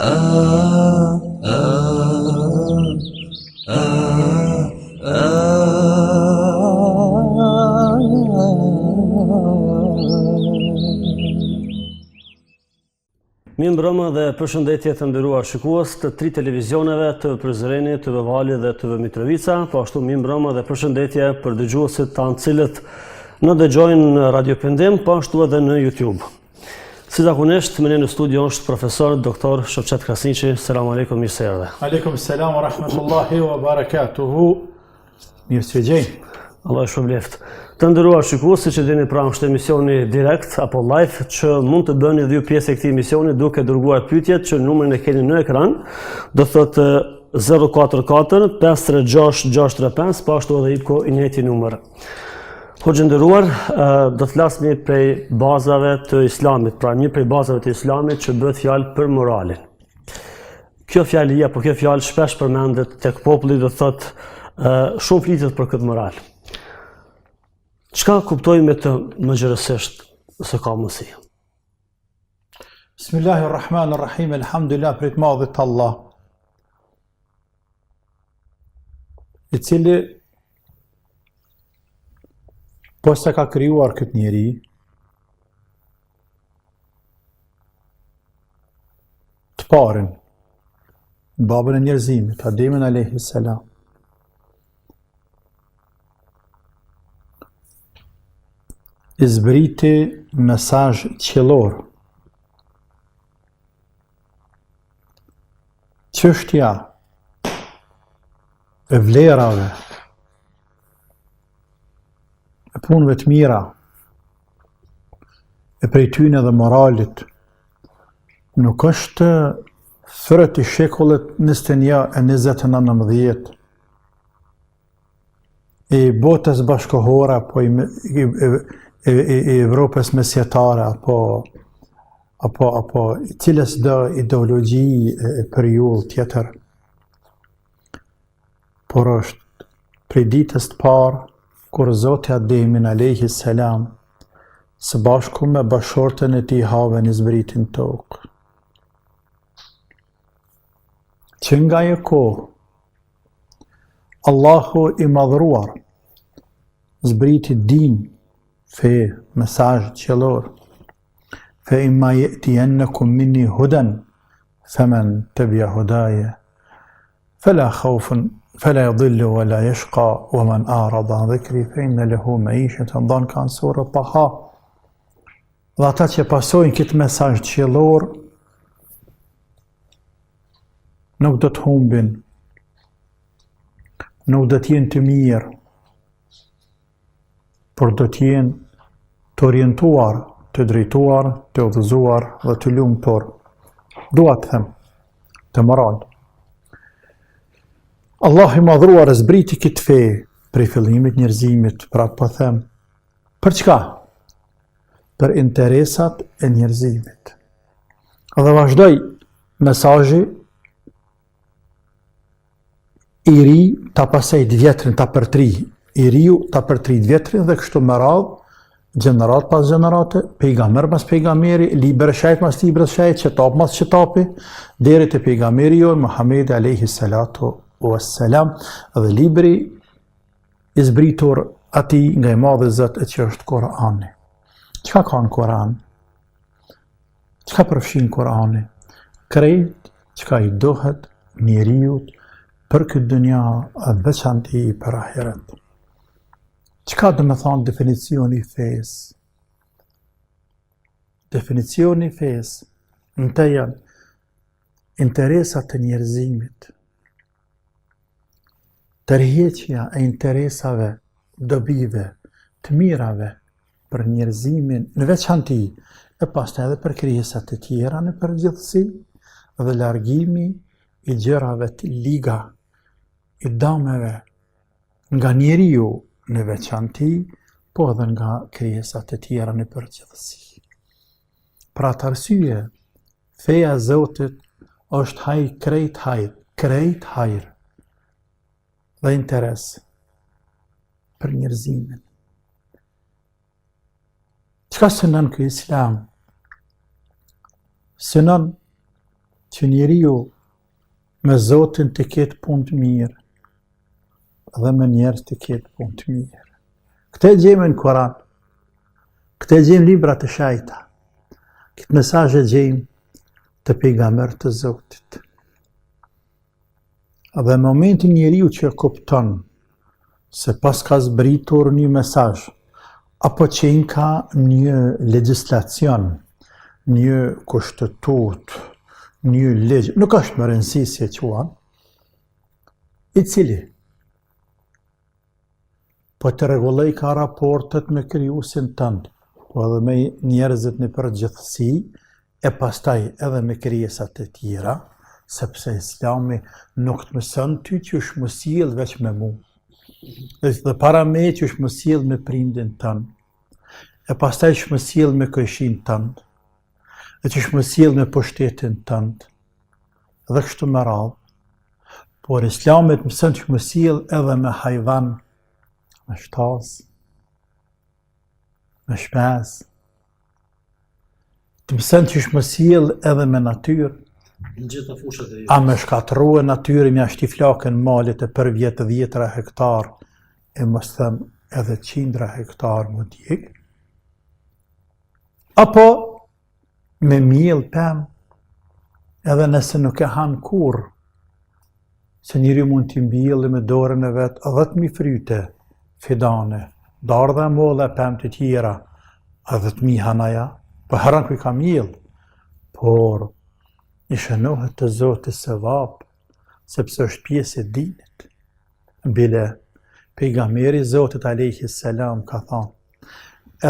Mirë mbrëma dhe përshëndetje të nderuar shikues të 3 televizioneve, TV Prizreni, TV Vali dhe TV Mitrovica, po ashtu mirë mbrëma dhe përshëndetje për dëgjuesit tanë cilët në dëgjojnë në Radio Pendim, po ashtu edhe në YouTube. Si zakonisht, me ne në studio është profesor Dr. Shoqet Krasniqi. Selam aleikum, mirë se erdhe. Aleikum selam wa rahmatullahi wa barakatuhu. Mirë se gjej. Allah e shpëleft. Të nderuar shikues, siç e dini pra është emisioni direkt apo live që mund të bëni dhe ju pjesë e këtij emisioni duke dërguar pyetjet që numrin e keni në ekran. Do thotë 044 536 635, po ashtu edhe i njëjti numër. Hoxhë nderuar, do të flasni prej bazave të Islamit, pra një prej bazave të Islamit që bëhet fjalë për moralin. Kjo fjali apo kjo fjalë shpesh përmendet tek populli, do thotë shumë flitet për këtë moral. Çka kuptojmë me të mëngjërësisht se ka mundësi? Bismillahirrahmanirrahim, elhamdulillah për të madhit Allah, i cili po se ka krijuar këtë njeri, të parin, babën e njerëzimit, Ademin alayhis salam. I zbriti mesazh qiellor. Çështja e vlerave, e punëve të mira, e prej tyne dhe moralit, nuk është thërët i shekullit 21 e 20-19 i botës bashkohore apo i Evropës mesjetare apo cilës do ideologji e periudhë tjetër, por është prej ditës të parë kur Zoti Ademin alayhis salam së bashku me bashortën e tij Haven i zbritin tokë. Që nga e kohë Allahu i madhruar zbriti din, fe, mesazh qiellor. Fa imma ya'tiyannakum minni hudan faman tabi'a hudaya fala khawfun fala yadhillu wa la yashqa wa man a'rada an dhikri fa inna lahu ma'ishatan dhankan, sura Taha. Dhe ata që pasojnë këtë mesazh qiellor nuk do të humbin, nuk do të jenë të mirë, por do të jenë të orientuar, të drejtuar, të udhëzuar dhe të lumtur. Dua të them, të moral. Allah i madhruar e zbriti këtë fe prej fillimit njerëzimit, pra po them, për çka? Për interesat e njerëzimit. Dhe vazhdoi mesazhi i ri ta pasojë vjetrin, ta përtri, i riu ta përtri vjetrin dhe kështu me radhë, gjenerat pas gjenerate, pejgamber pas pejgamberi, libër shajt mas libër shajt, qetap mas qetapi, deri te pejgamberi jon Muhammed alayhis salatu wassalam, dhe libri i zbritur atij nga i madhi Zot e që është Kurani. Çka ka në Kur'an? Çka përfshin Kur'ani? Krejt çka i dohet njeriu për këtë dunja e veçanti për ahiret. Çka do të thonë definicioni i fesë? Definicioni i fesë në të janë interesat e njerëzimit, tërheqja e interesave, dobive, të mirave për njerëzimin në veçanti, e pastaj edhe për krijesat e tjera në përgjithësi, dhe largimi i gjërave të liga, i dëmeve nga njeriu në veçanti, po edhe nga krijesat e tjera në përgjithësi. Pra të arsye, feja e Zotit është krejt hajër dhe interes për njerëzimin. Çka synon ky Islam? Synon që njeriu me Zotin të ketë punë të mirë dhe me njerëz të ketë punë të mirë. Këtë e gjejmë në Koran, këtë e gjejmë libra të shajta, këtë mesazh e gjejmë të pejgamberit të Zotit. Dhe në momentin njeriu që kupton se pas ka zbritur një mesazh, apo që ka një legjislacion, një kushtetut, një ligj, nuk është më rëndësi si e quan, i cili po të rregulloj ka raportet me krijuesin tënd, po edhe me njerëzit në përgjithësi, e pastaj edhe me krijesat e tjera, sepse Islami nuk të mëson ty që është më sjell veç me mua. Dhe para me që është më sjell me prindin tënd, e pastaj është më sjell me këshin tënd, e që është më sjell me pushtetin tënd, dhe kështu me radhë. Por Islami të mëson që më sjell edhe me hajvan, me shtas, me shpes, të mëson që është më sjell edhe me natyrë, në gjitha fushat e a me shkatërua natyrë, me ashti flakën malit e për vjetë 10 hektar, e mos them edhe 100 hektar më djeg, apo me miell pem, edhe nëse nuk e han kur, se njëri mund t'i mbjellë me dorën e vetë 10.000 fryte, fidane, dardha molla pem të tjera, 10.000 hanaja, për herën kuj ka miell, por i shënohet të Zotit sevap, sepse është pjesë e dinit. Bile, pejgamberi Zotit alayhi salam ka thënë,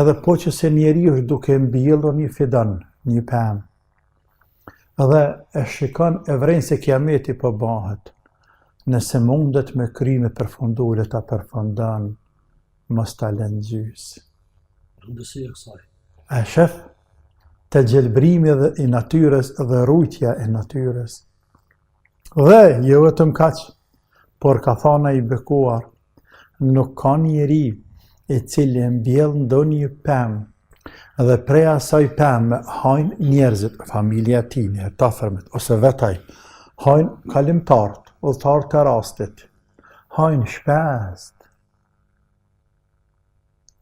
edhe po që se njeri është duke mbjellur një fidan, një pem, edhe e shikon e vren se kiameti po bëhet, nëse mundet me kry me përfunduar ta përfundon, mos ta lën gjys. rëndësia e kësaj. E shef të gjelbrimi dhe i natyres dhe rujtja e natyres. Dhe jo vetëm kaq, por ka thënë i bekuar, nuk ka njeri i cili mbjell ndonjë pemë dhe prej asaj pemë hajnë njerëzit, familja e tij, të afërmit, ose vetaj, hajnë kalimtarët, udhëtarët të rastit, hajnë shpest.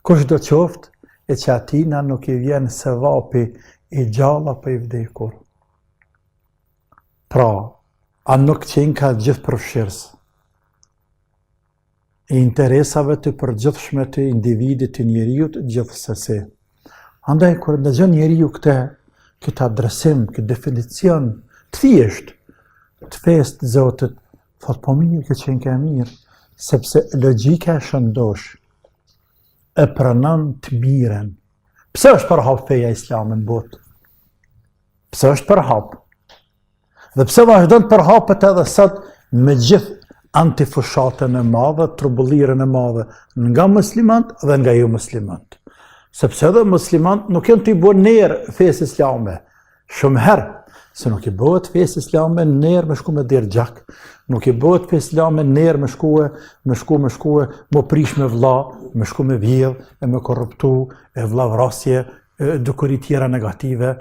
Kush do qoftë, e që atina nuk i vjen sevapi i gjalla për i vdekur. Pra, a nuk qenë ka gjithë përfshirës i interesave të përgjithshme të individit të njeriut gjithsesi. Andaj, kur dëgjon njeriu këtë adresim, këtë definicion, të thjesht, të fesë të Zotit, thot po mirë këtë qenë ka mirë, sepse logjika e shëndosh, e pranon të miren. Pse është përhap feja islame në botë? Pse është përhap? Dhe pse vazhdon të përhapet edhe sot me gjithë antifushatën e madhe, trubullirën e madhe nga muslimant dhe nga jo muslimant. Sepse edhe muslimant nuk janë të i bo nerë fesë islame. Shumë herë, se nuk i bëhet fesë islame nerë me shku me dirë gjak, nuk i bëhet fesë islame nerë me shku, më prish me vlla, me shku me vjedh, e me korruptu, e vlla vrasje, dukuri tjera negative,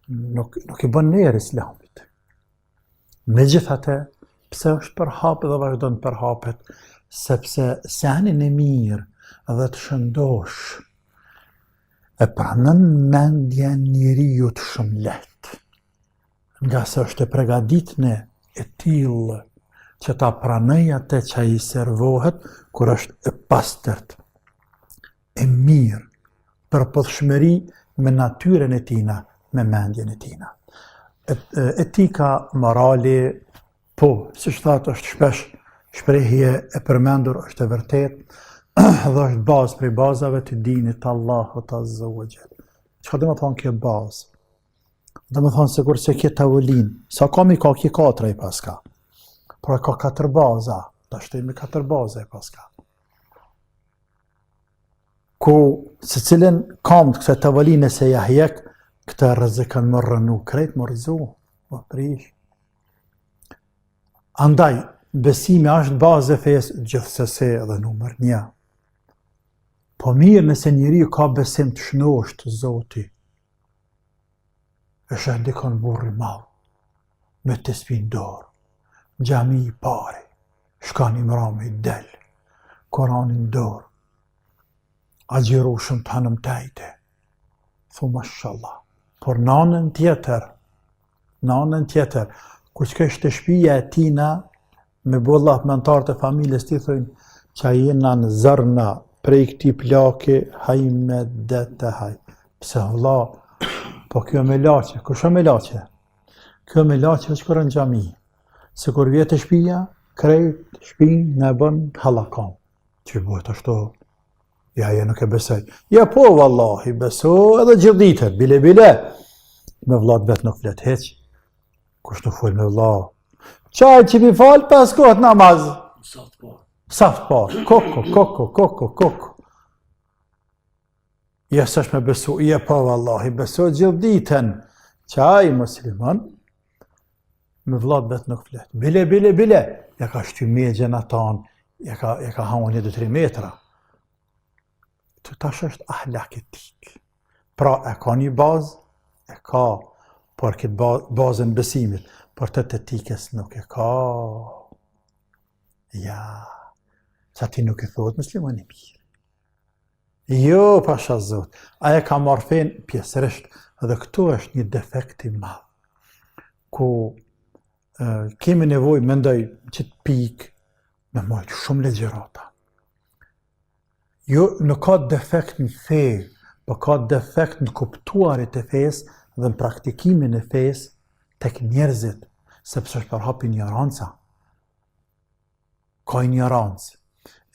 nuk i bën nerë islamit. Megjithatë, pse është përhap dhe vazhdon të përhapet, sepse senin e mirë dhe të shëndosh, e pranon mendja njeriu të shumë lehtë, nga se është e përgatitne e tillë që ta pranoj atë që ai servohet kur është e pastërt, e mirë, për përshmëri me natyrën e tina, me mendjen e tina. Etika morali, po, si që thatë është shpesh shprehje e përmendur, është e vërtet, dhe është bazë prej bazave të dinit Allahut Azza wa Jall. Çka do të thonë kjo bazë? Do të thonë sikur se kjo tavolin, sa kam i ka kjo 4 i paska. Por ka 4 baza, ta shtemi 4 baza i paska. Ku se cilën kam të këtë tavolin e se jahjek, këtë rrezikën më rënu, krejt më rëzu, më prish. Andaj, besimi është bazë e fesë gjithsesi dhe numër 1. Po mirë nëse njeriu ka besim të shnosh të Zoti, është dikon burri madh, me të spinë dorë, gjami i pare, shkani mrame i del, Koranin dorë, agjeru shumë të hanëm tajte, thu mashallah, por nanën tjetër, kur që kështë të shpija e tina, me bollah mentarë të familjes ti thujnë, që jena në zërna, prej këti plake, hajme dhe të haj. Pse vlla, po kjo me lache, kusha me lache? Kjo me lache që kërën gjami. Se kur vjetë e shpija, krejt shpin në bën halakan. Që bëhet ashtu, ja nuk e besoj. Ja po, vallahi, besoj edhe gjithë ditët, bile. Me vlat vetë nuk flet heq. Kush nuk fol me vlla. Qaj që mi falë, 5 kohët namaz. Saft po, koko. Ja s'është me besu, ja po vallahi, besu gjithë ditën. Qaj musliman, me vlat vetë nuk flet. Bile. Ja ka shty megjen atan, ja ka haun 1-2-3 metra. Të tash është ahlak etik. Pra e ka një bazë, e ka, por këtë bazën besimit, por të etikës nuk e ka. Ja, që ati nuk e thot muslimani mirë. Jo, pasha zot, aja ka marrë fen pjesërisht, edhe këtu është një defekt i madh, ku kemi nevojë mendoj që të pikë me majtë shumë legjerata. Jo, nuk ka defekt në fe, po ka defekt në kuptuarit e fesë dhe në praktikimin e fesë tek njerëzit, sepse është përhap ignoranca. Ka ignorancë.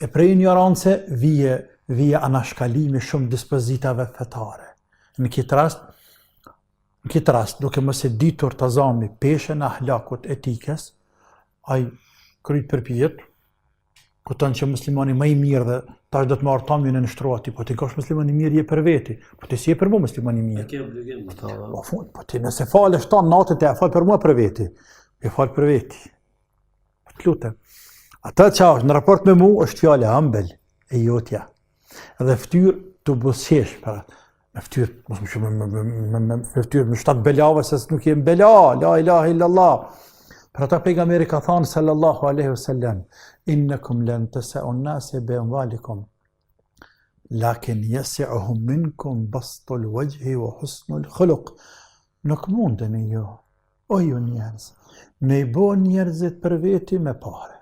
E prej ignorancë vije anashkalimi shumë dispozitave fetare. Në këtë rast, duke mos e ditur të zami peshen ahlakut etikës, ai kryt përpijet, kuton që muslimani më i mirë dhe tash do të marrë tamjën e nështruati, po ti kash muslimani mirë je për veti, po ti si je për mu muslimani mirë. Ke obligim të Po ti nëse falë 7 natët e fal për mua për veti, e fal për veti. Po të lutem. Ata që është në raport me mu është fjale ambel e jotja. Edhe ftyrë të busqesh, me ftyrë me 7 belave, se nuk jem bela, la ilaha illallah. Për ata pejgamberi ka thënë sallallahu alaihi wasallam, innakum lan tas'u an-nase bi amwalikum, lakin yas'uhum minkum bastul wajhi wa husnul khuluq. Nuk mundeni jo, o ju njerëz, me i bo njerëzit për veti me pare.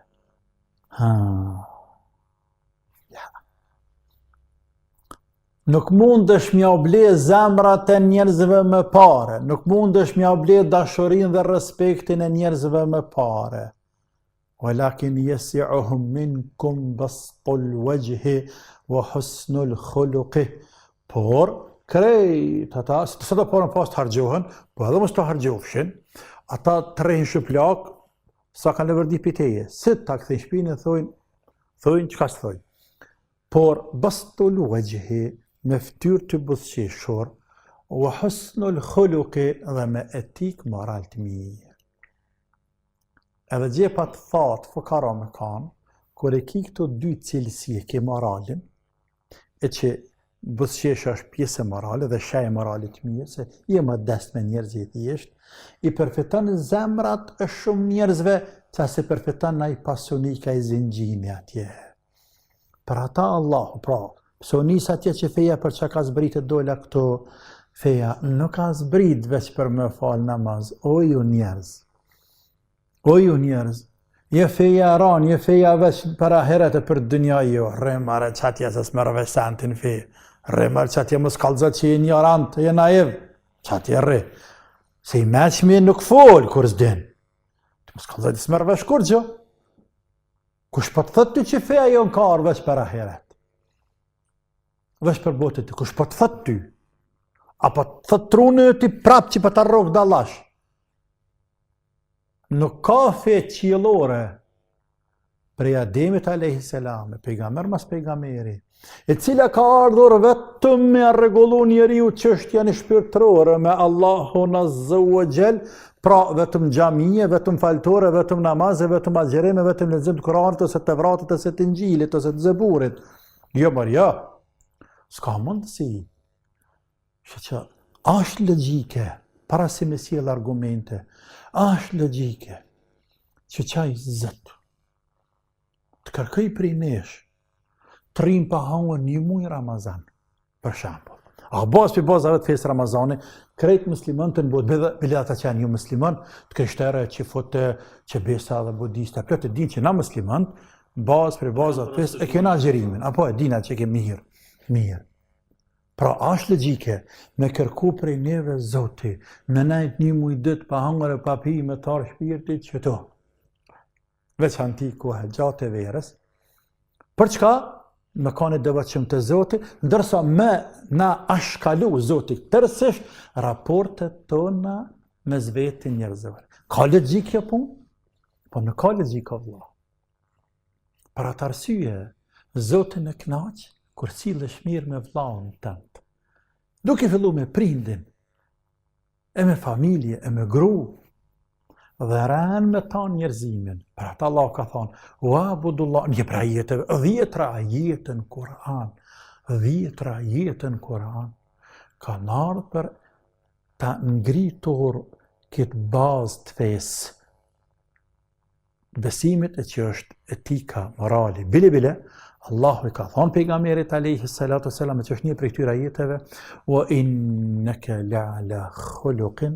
Nuk mundesh mja ble zemrat e njerëzve me pare, nuk mundesh mja ble dashurin dhe respektin e njerëzve me pare. Walakin yasi'uhum minkum bastul wajhi wa husnul khuluqi. Por krejt ata, se të porën pas të hargjohen, po edhe mos të hargjofshin, ata të rehin shëplak, sa kanë lëvërdi piteje, si ta këthejnë shpinë, thojnë që ka së thojnë. Por bastul wajhi, me ftyrë të buzëqeshur, wa husnul khuluqi dhe me etik moral të mirë. Edhe gjepa të thatë fukara me kanë, kur e ki këto 2 cilësi e ke moralin, e që buzëqeshë është pjesë e morale dhe shaj e moralit mirë, se je më dest me njerëzit jeshtë, i përfiton zemrat e shumë njerëzve, që se përfiton në i pasionika i zingjimi atje. Për ata Allahu, pra, psonis atje që feja për që ka zbrit e dole këto, feja nuk ka zbrit veç për me falë namaz, o ju njerëz, je feja ran, je feja veç për ahiret e për dënja jo, remare që atje se smërë veç santin fej, remare që atje më skallzat që je ignorant, je naiv, që atje re, se i meqmi nuk folë kur s'din, të më skallzat i smërë veç kur gjo, kush për të thët ty që feja jo në karë veç për ahiret. Vesh për botët ty, kush po të thët ty, apo të thët trunë ty prap që për të rrugë dallash. Nuk ka fe qiellore prej Ademit a.s. Pejgamber mas pejgamberi, e cila ka ardhur vetëm me rregullu njeriu çështjen e shpirtërore me Allahun azza wa jall, pra vetëm xhamie, vetëm faltore, vetëm namaze, vetëm agjerime, vetëm lexim të Kuranit ose të Tevratit ose të Injilit ose të Zeburit. Jo marja. S'ka mundësi. Që është logjike, para se me sjell argumente, është logjike që qaj zët të kërkoj prej nesh të rrim pa hangër një muaj Ramazan, për shembull. A bazë për bazave të fesë Ramazani, krejt musliman të në botë, bile ata që janë një musliman, të krishtere, që fote, që besa dhe budista, plot e din që na musliman, bazë për bazë të fesë, e kena gjerimin, apo e dina që ke mirë. Pra është logjike me kërku prej neve Zoti, me najt një muaj ditë pa hangër e pa pi me tarë shpirtit që to. Veçanti kohë gjatë e verës. Për çka? Me kanë devotshëm të Zotit, ndërsa me na ashkalu Zoti tërësisht raportet tona me vetin njerëzore. Ka logjik kjo punë? Po në ka logjik Allah. Për atë arsye, Zotin e knaq kur sillesh mirë me vllahun tënd. Duke fillu me prindin, e me familje, e me gru, dhe rën me ta njerëzimin. Për atë Allah ka thonë, wa'budullah, një pra jetëve, 10 ajete në Kur'an, 10 ajete në Kur'an, ka nërë për ta ngritur këtë bazë të fesë, besimit e që është etika, morali. Bile, Allahu i ka thonë pejgamberit alayhi salatu wasalam, që është një prej këtyre ajeteve, wa innaka la'ala khuluqin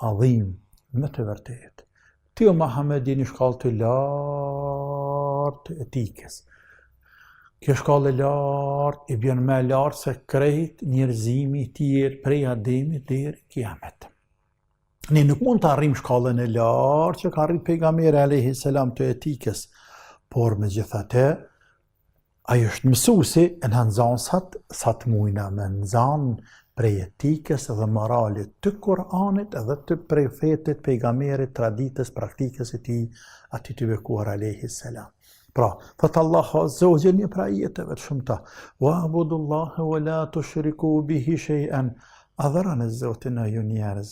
adhim, me të vërtet. Ti o Muhammed jeni shkallë të lartë etikës. Kjo shkallë e lartë i bjen me lartë se krejt njerëzimi tjerë prej Ademit deri kiamet. Ne nuk mund të arrim shkallën e lartë që ka arrit pejgamberi alayhi salam të etikës, por megjithatë ai është mësuesi e na nxan sa të mujna me nxan prej etikës dhe moralit të Kur'anit edhe të profetit, pejgamberit, traditës, praktikës e tij, ati të bekuar alayhi salam. Pra, thot Allahu azza wa jalla një pra ajeteve të shumta, wa'budullaha wa la tushriku bihi shay'an. Adhërani Zotin e ju njerëz,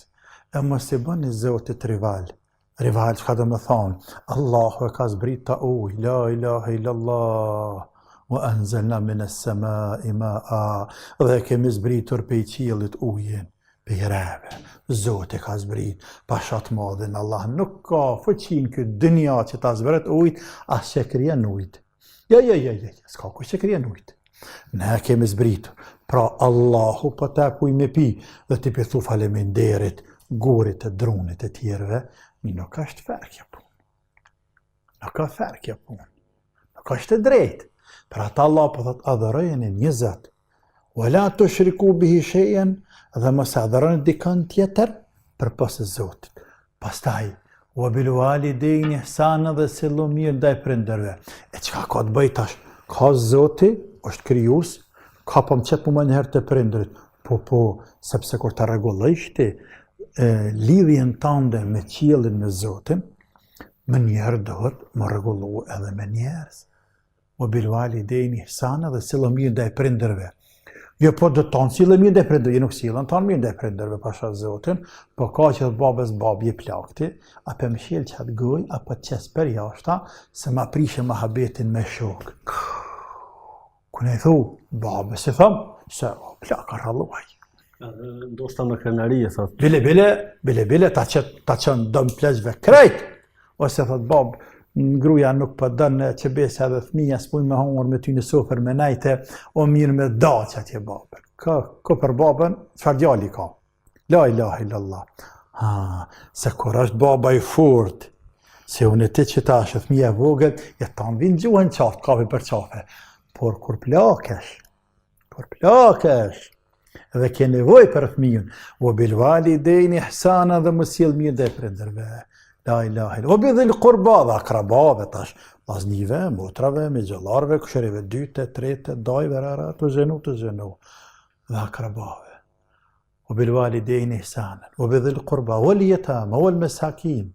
e mos i bëni Zotit rival. Rival çka do të thonë? Allahu e ka zbrit ta ujë, la ilaha illallah. Wa anzalna min as-samaa'i ma'a, dhe kemi zbritur pej qiellit ujin, pej rreve. Zoti ka zbrit, pasha të madhin Allah, nuk ka fuqin këtë dynja që ta zbret ujt, as që kryen ujt. Ja, s'ka ku që kryen ujt. Ne kemi zbritur, pra Allahu po ta kuj me pi, dhe ti pithu faleminderit, gurit e drunit e tjerve, nuk është fer kjo punë. Nuk ka fer kjo punë. Nuk është e drejtë. Për atë Allah po thot adhërojeni një Zot. Wala tushriku bihi shay'an, dhe mos adhëroni dikën tjetër përpas Zotit. Pastaj wa bil walidayni ihsana, dhe sillu mirë ndaj prindërve. E çka ka të bëj tash? Ka Zoti, është krijues, ka po më çep më njëherë të prindërit. Po, sepse kur ta rregullojsh ti lidhjen tënde me qiellin me Zotin, më njëherë dohet më rregullu edhe me njerëz. O bilvalidejni ihsana, dhe sillu mirë ndaj prindërve. Jo po do të tonë sillu mirë ndaj prindërve, nuk sillen tonë mirë ndaj prindërve pasha Zotin, po ka që babës babë je plakti, apo më shel çat goj, apo çes për jashta, se ma prishë mohabetin me shok. Kur ne thu, babës se thom, se plaka ralluaj. Ndoshta me krenari e thot. Bile ta qënë dëm pleqve krejt, ose thot babë, ngruja nuk për dënë që besa dhe fëmija s'puj me hongër me ty në sofer me najte, o mirë me da që atje babën. Ko për babën, qëfar djali ka? La ilaha illallah. Se kur është baba i furt, se unë e ti që ta është fëmija vogët, e ta në vinë gjuhën qaftë, kafe për qafe. Por kur plakesh, dhe ke nevoj për fëmijën, o bilvalidejni ihsana, dhe më sjell mirë dhe prindërve. La ilaha illallah. O bidhil qurba, dhe akrabave tash, vllaznive, motrave, me gjellarve, kusherive dyte, trete, dajve, rara, të zhenu, dhe akrabave. O bilvalidejni ihsanan, o bidhil qurba, o l'jetama, o l'mesakin,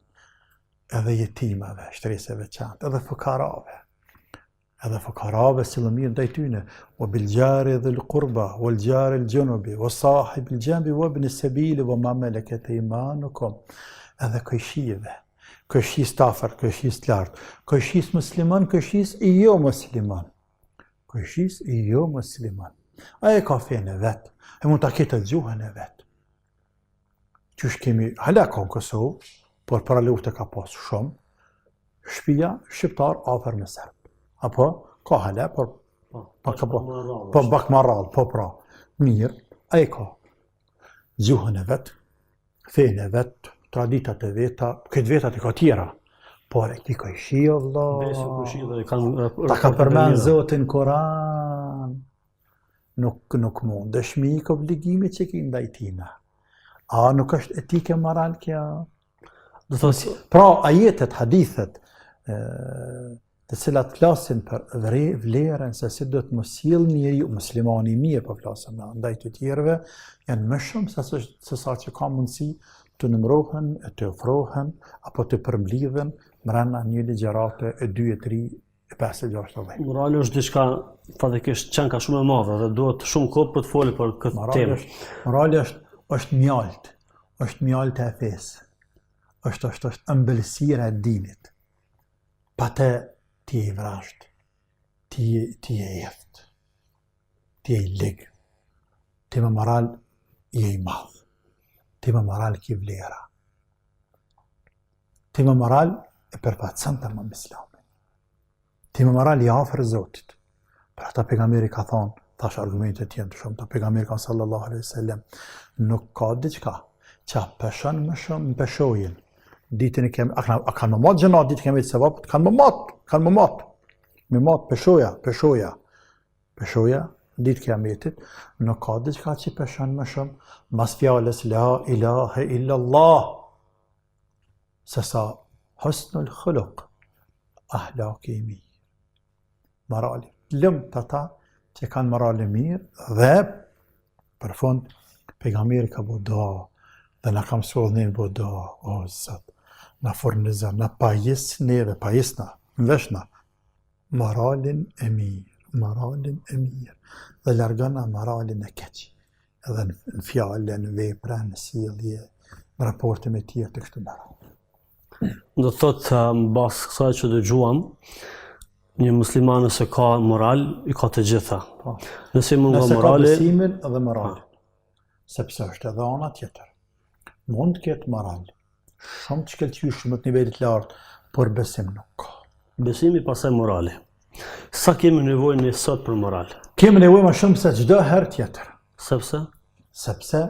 edhe jetimave, shtreseve qantë, edhe fukarave, sillu mirë ndaj tyne, o biljari dhil qurba, o l'gjari l'gjunubi, o sahib l'gjambi, o ibn sabili, o ma meleket imanukum, edhe këshive, këshis të afër, këshis të lartë, këshis musliman, këshis i jo musliman. Aje ka fejnë e vetë, e mund të ketë gjuhën e vetë. Qysh kemi hala ka në Kosovë, por para lufte ka pas shumë, shtëpia shqiptar afër me serb. Apo ka hala, por bak marrall, po pra. Mirë, ai ka gjuhën e vet, fenë e vet, traditat e veta, këtë vetat e ka tjera. Por e ki ka i shi, Allah, ta ka përmen Zotin Koran. Nuk mundesh me ik obligime që ki ndaj tina. A nuk është etike moral kja? Pra, ajetet, hadithet, të cilat flasin për vlerën se si do të mos sjell njeriu muslimani i mirë, po flasim ndaj të tjerëve, janë më shumë se sa që ka mundësi të numërohen, të ofrohen apo të përmblidhen brenda një ligjërate e 2 e 3 e 5 e 6 e 10. Morali është diçka fatikisht qenka shumë e madhe dhe duhet shumë kohë për të folur për këtë temë. Morali është mjalt, është mjalt e fesë, është ëmbëlsira e dinit. Pa të ti e i vrasht, ti e jeft, ti e i lig, ti me moral i e i madh, ti me moral ki vlera, ti me moral e përpatësën të më islamin, ti me moral i afër Zotit. Për ata pejgamberi ka thonë, thash argumentet jenë të shumë, ta pejgamberi ka sallallahu alaihi wasallam, nuk ka diçka që peshon më shumë në peshojin. Ditën e kemi, a kanë më matë gjënat, ditë kemi të sevapët, kanë më matë. Me matë peshoja, ditë kiametit, nuk ka diçka që peshon më shumë, mas fjales la ilahe illallah, se sa husnul khuluq, ahlaki i mirë. Morali. Lëmë të ta që kanë morali mirë dhe për fund pejgamberi ka bu doa dhe na kam mësuar bu doa, o Zot, na fornizon, na pajis neve, pajisna, mveshna moralin e mirë dhe largona moralin e keq. Edhe në fjalë, në vepra, në sjellje, në raporte me tjerë të kështu me. Do të thotë mbas kësaj që dëgjuam, një musliman nëse ka moral, i ka të gjitha. Nëse mund nga morali, nëse ka besimin dhe morali. Sepse është edhe ana tjetër. Mund të ketë moral, shumë të shkëlqyeshëm në nivelit lartë, por besim nuk ka. Besimi pasaj morali. Sa kemi nevojë ne sot për moral? Kemi nevojë më shumë se çdo herë tjetër. Sepse? Sepse,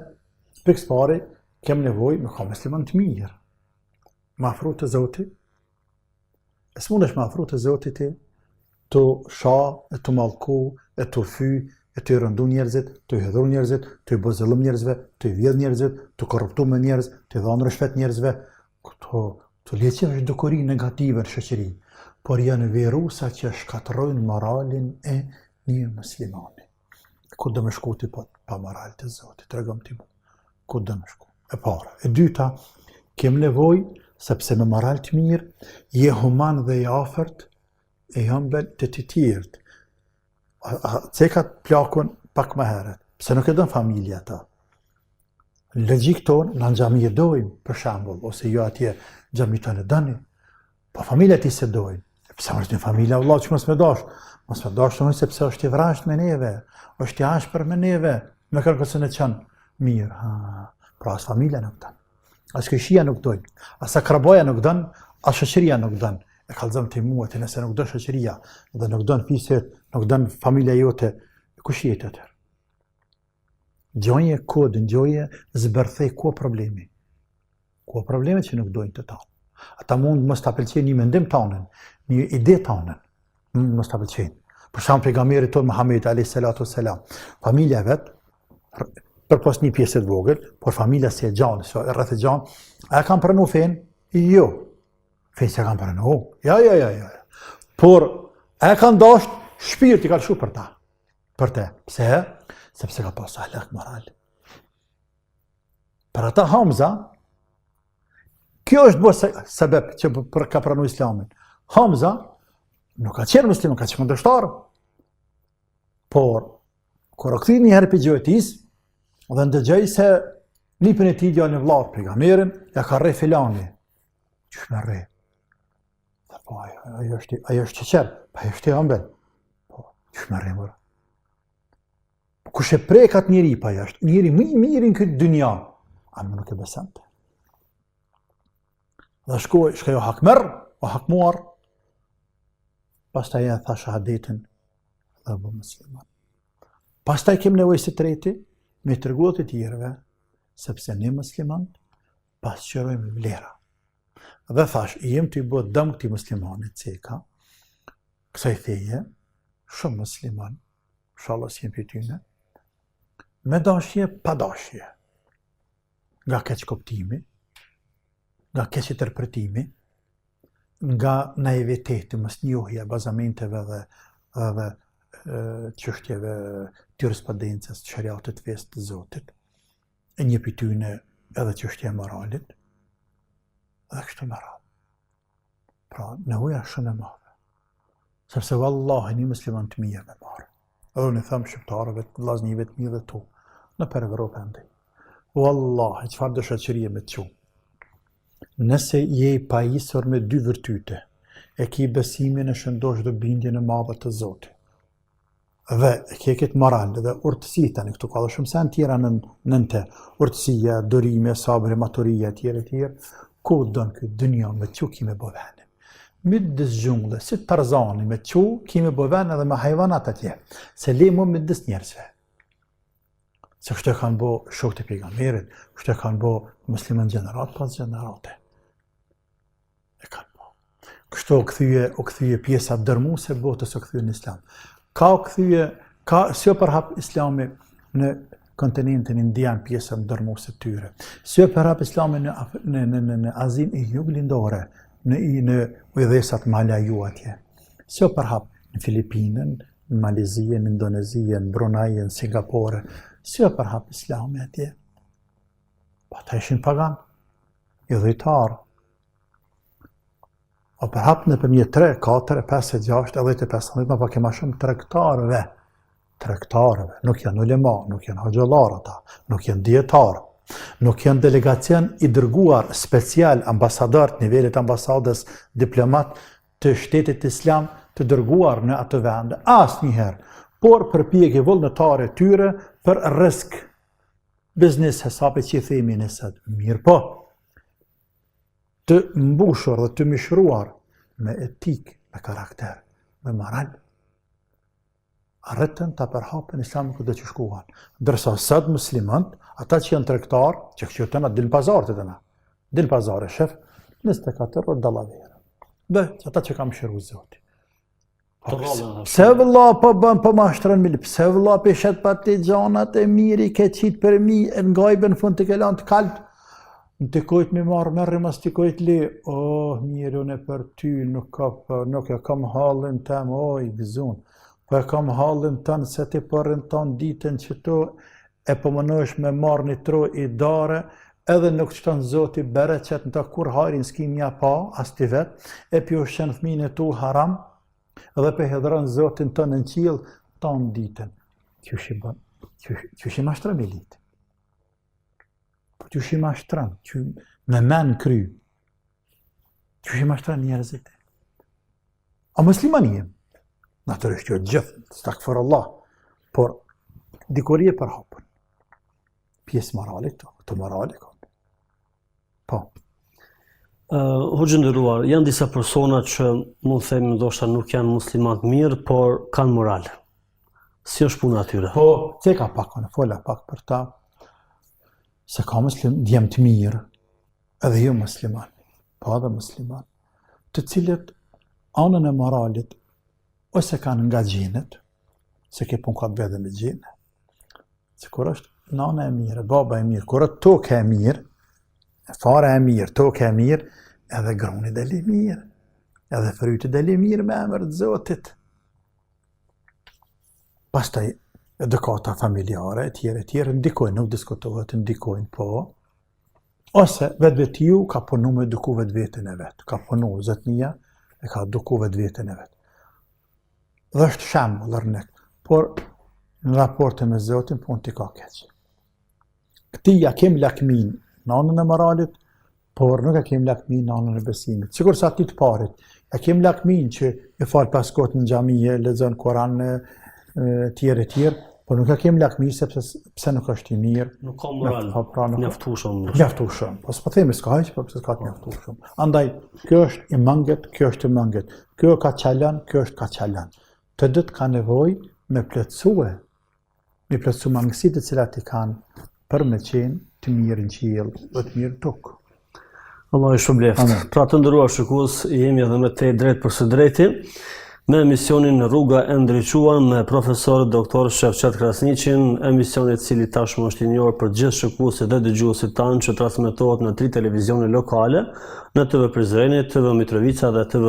pikës pari, kemi nevojë me ka musliman të mirë. Me afru të Zotit. E s'mundesh me afru të Zotit të sha, e të mallku, e të fy, e të rëndu njerëzit, të hidhur njerëzit, të bëzëllëm njerëzve, të vjedh njerëzit, të korruptu me njerëz, të dhanë rëshpet njerëzve. Të leqen është dukuri negative në shoqëri, por janë virusa që shkatërrojnë moralin e një muslimani. Ku do më shku ti pa moral të Zotit, tregom ti mu. Ku do më shku? E para. E dyta, kem nevojë sepse me moral të mirë, je human dhe i afërt, e hëmbel të të tjerët. Cekat plakun pak më herët, pse nuk e dën familja ta. Logjik tonë, në xhami e dojmë, për shembull, ose jo atje xhami tonë e dëni, po familja ti se dojnë. Pse është një familja, Allah që mos me dash të mëjë sepse është i vrasht me neve, është i ashpër me neve, me kërkësën e qënë mirë. Pra as familja nuk dënë, as këshia nuk dojnë, as akraboja nuk dënë, as shoqëria nuk dënë. E kalzëm të muet, nëse nuk dënë shoqëria, dhe nuk dënë fiset, nuk dënë familja jote, kush jetë atër? Gjoje kodën, gjoje zbërthej ku problemi. Ku probleme që nuk dojnë të tanë. Ata mund mos të apelqenë një mendim tanën, një ide tanën, mos të apelqenë. Për shumë pejgamberi tonë Muhammed a.s. Familja vetë, për pos një pjesë të vogël, por familja si e gjanë, rreth e gjanë, a e kam pranu fenë? Jo. Fenë se e kam pranu? Ja. Por, a e kam dasht, shpirt i ka lëshu për ta. Për te. Pse? Sepse ka pas ahlak moral. Për ata Hamza, kjo është bërë sebeb që ka pranu islamin. Hamza nuk ka qenë muslim, nuk ka qenë dështarë. Por, kur o këthi një herë për gjëtis, dhe ndëgjej se lipin e ti djallë një vlatë pejgamberin, ja ka rrej filani. Qësh me rrej? Po, ajo është qeqer, ajo është e ambel. Po, qësh me rrej mërë? Kush e prekat njëri pa jashtë, njëri më i mirë në këtë dynja, ama nuk e besante. Dhe shkoj o hakmer, o hakmuar, pastaj ja tha shahadetin dhe bë musliman. Pastaj kem nevojë së treti, me tregu të tjerëve, sepse ne musliman pasqyrojmë vlera. Dhe thash, jem të i bë dëm këtij muslimanit ceka, kësaj feje, shumë musliman, inshallah si jem për tyne, me dashje, pa dashje, nga keq kuptimi, nga keq interpretimi, nga naiviteti, mosnjohja, bazamenteve dhe çështjeve të jurisprudencës të shariatit fesë të Zotit, e një për tyne edhe çështja e moralit, dhe kështu me radhë. Pra, nevoja shumë e madhe. Sepse vallahi një musliman të mirë me marë. Edhe unë i them shqiptarëve, vllaznive të mirë dhe tu, në për Evropë ndaj. Wallahi, çfarë do shoqërie me të qumë. Nëse je i pajisur me dy vërtyte, e ki besimin e shëndosh dhe bindjen e madhe të Zotit, dhe e ke këtë moral dhe urtësi tani, këtu ka dhe shumë sen tjera nënte, urtësia, dorime, sabri, maturia, tjere, ku dënë këtë dënja me që kime bëvenin. Midis gjungë, si Tarzani me që kime bëvenin edhe me hajvanat atje, se le mu midis njerëzve. Se kështë e kanë bo shokët e pejgamberit, kështë e kanë bo muslimën gjenerat pas gjenerate. E kanë bo. Kështë o këthyje pjesa dërmuse botës o këthyje në islam. Si o përhap islami në kontinentin indian pjesën dërmuse të tyre. Si o përhap islami në Azin e juglindore, në ujdhesat Malaju atje. Si o përhap në Filipinën, në Malizije, në Indonezije, në Brunei, në Singapore. Si o përhap islami atje. Pa ta ishin pagan, i dhejtarë. O përhap në përmje 3, 4, 5, 6, 10, 15, ma pa kema shumë tregtarëve. Tregtarëve, nuk janë ulema, nuk janë hoxhallar ata, nuk janë dietarë, nuk janë delegacion i dërguar special ambasador të nivelit ambasadës diplomat të shtetit islam të dërguar në atë vende, asnjëherë, por përpjekje vullnetare tyre për risk biznes hesapit që i themi nësët. Mirë po, të mbushur dhe të mishruar me etik, me karakter, me moral, arritën të përhapën islamin këtë që shkuan. Dërsa sëtë muslimant, ata që janë tregtar, që këtë të na dilë pazar të të na. Dilë pazar e shef, 24 orë dalavera. Dhe ata që kam shiru zoti. Pse vëlla po mashtërën mi lipë, pse vëlla peshet partigianat e miri, ke qitë për mi, e ngajbe në fund të kelan të kalpë, në të kojtë me marë merri mas të kojtë li, mirë unë e për ty, nuk e kam halin tem, i gëzun. Po e kam halin tënë se ti përën tënë ditën që tu e pëmënosh me marë një tro i dare, edhe nuk që tënë zoti bere qëtë në të kur harin s'ki mja pa, as ti vetë, e pjo shenë thmine tu haram, edhe pe hedran zotin tënë në qilë, tënë ditën. Qysh i mashtërën e litë? Po qysh i mashtërën? Me men kry. Qysh i mashtërën njerëzit? A muslimani jem? Natyrisht jo gjithë, stakfar Allah, por dikori e përhapën. Pjesë moralit të moralit. Po. Hoxhë nderuar, janë disa persona që mund të themi ndoshta nuk janë musliman të mirë, por kanë moral. Si është puna atyre? Po, ceka pak, fola pak për ta, se ka djemë të mirë, edhe jo musliman, po edhe musliman, të cilët anën e moralit ose kanë nga gjenet, se ke pun ka të vedhe me gjene. Se kur është nana e mirë, baba e mirë, kur është tokë e mirë, fare e mirë, tokë e mirë, edhe gruni deli mirë, edhe fryti deli mirë me emër të Zotit. Pastaj edukata familjare, tjere, ndikojnë, nuk diskutohet, ndikojnë, po, ose vetë ka punu me eduku vetë vetën e vetë, ka punu zotnia e ka eduku vetë vetën e vetë. Dhe është shemë lërnek, por në raporte me Zotin, pun t'i ka keqë. Këti ja kem lakmin në anën e moralit, por nuk ja kem lakmin në anën e besimit. Sikur sa ti të parit, ja kem lakmin që e falë pas kotë në gjamije, lexon Koran tjere, Po nuk e kemi lakmi sepse pse nuk është I mirë. Nuk ka moral, mjaftueshëm. Mjaftueshëm. Po s'po themi s'ka hiç, po pse s'ka të mjaftueshëm. Andaj, kjo është I mëngët, kjo është I mëngët. Kjo ka çalan, kjo është ka çalan. Të dytë ka nevojë me plotësue mangësitë të cilat I kanë për me qenë të mirë në qiell dhe të mirë tokë. Allah I shpëbleft. Pra të nderuar shikues, jemi edhe me te drejt për së drejti me emisionin Rruga e ndriçuar me profesor doktor Shevçet Krasniqin, emisioni I cili tashmë është I njohur për gjithë shikuesit dhe dëgjuesit tanë që transmetohet në 3 televizione lokale, në TV Prizreni, TV Mitrovica dhe TV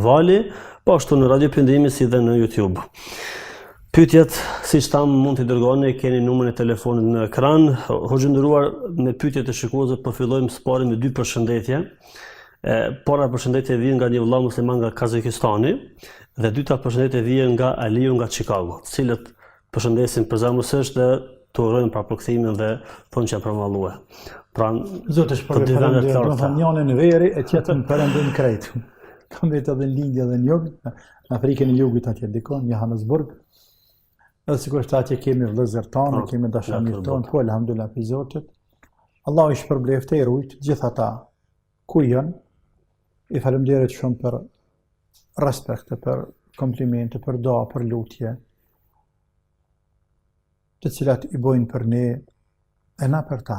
Vali, po ashtu në Radio Prindërimi si dhe në YouTube. Pyetjet, siç tham, mund t'i dërgoni, keni numrin e telefonit në ekran. Hoxhë nderuar, me pyetjet e shikuesve po fillojmë së pari me 2 përshëndetje. Para përshëndetje vjen nga një vëlla musliman nga Kazakistani dhe dyta përshëndetje vjen nga Aliu nga Chicago, të cilët përshëndesin përzemërsisht dhe të urojnë parapërkthimin dhe thonë që janë përmalluar. Pra, Zoti shpërblet do të njërin në veri e tjetrën perëndim krejt. Kam vetë edhe në lindje dhe në jug, në Afrikën e Jugut atje dikon, në Johannesburg. Edhe sigurisht atje kemi vëllezër tanë, kemi dashamirë tonë, po elhamdulillah për Zotit. Allahu I shpërbleft e I rujt gjithë ata ku janë. I falemnderit shumë për respekte, për komplimente, për dua, për lutje, të cilat I bojnë për ne e na për ta,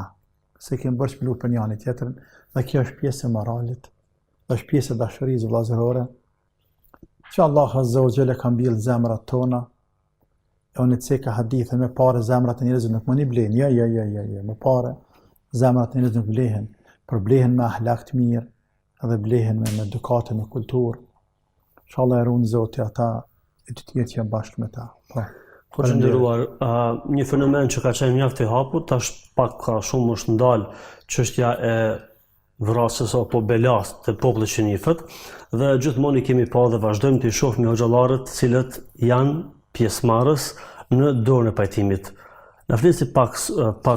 se kemi bërë që për njëri tjetrin, dhe kjo është pjesë e moralit, dhe është pjesë e dashurisë vëllazërore, që Allah Azza wa Jalla ka mbill zemrat tona. E unë të seka hadithe me pare zemrat e njerëzit nuk më një blehen, me pare zemrat e njerëzit nuk blehen, për blehen me ahlak të mirë, edhe blehen me edukate, me kulturë. Inshallah e runë Zoti ata e të tjetë që bashkë me ta. Po që nderuar, një fenomen që ka qenë mjaft I hapur, tash pak ka shumë është ndalë çështja e vrasjes apo belas të popullit që njihet, dhe gjithmonë I kemi pa dhe vazhdojmë të I shohim hoxhallarët të cilët janë pjesëmarrës në dorën e pajtimit. Na flisi pak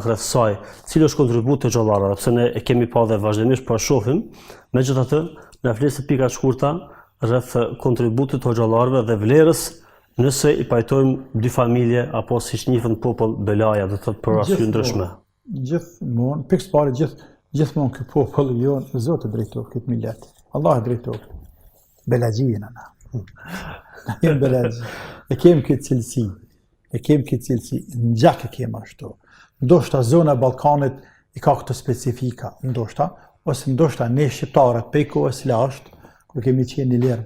rreth saj, cili është kontributi I hoxhallarëve, sepse ne e kemi pa dhe vazhdimisht po shohim. Megjithatë, na flisi pika të shkurta rreth kontributit të hoxhallarëve dhe vlerës nëse I pajtojmë 2 familje apo siç njihen popull belaja, do të thotë për arsye ndryshme. Gjithmonë, pikë parë gjithmonë ky popull jon Zoti drejtohet këtë millet. Allah drejtohet. Belagjin ana. Jem belagji. E kemi këtë cilësi, në gjak e kemi ashtu. Ndoshta zona e Ballkanit I ka këtë specifika, ose ndoshta ne shqiptarët prej kohës lashtë, kur kemi qenë I lirë,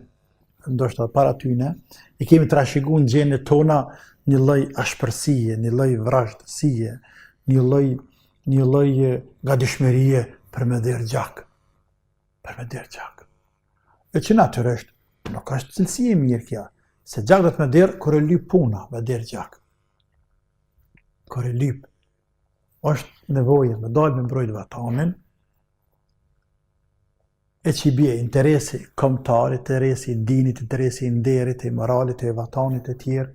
ndoshta para tyne, I kemi trashëguar në gjenet tona një lloj ashpërsie, një lloj vrazhdësie, një lloj gatishmërie për me dhirë gjak. E që natyrisht nuk është cilësi e mirë kja, se gjak dhe të me dirë kër e lyp puna, me dirë gjak. Kër e lyp, është nevoje me dalë me mbrojt vatanin, e që I bje interesi kombëtar, interesi dinit, interesi nderit, moralit, vatanit e tjerë,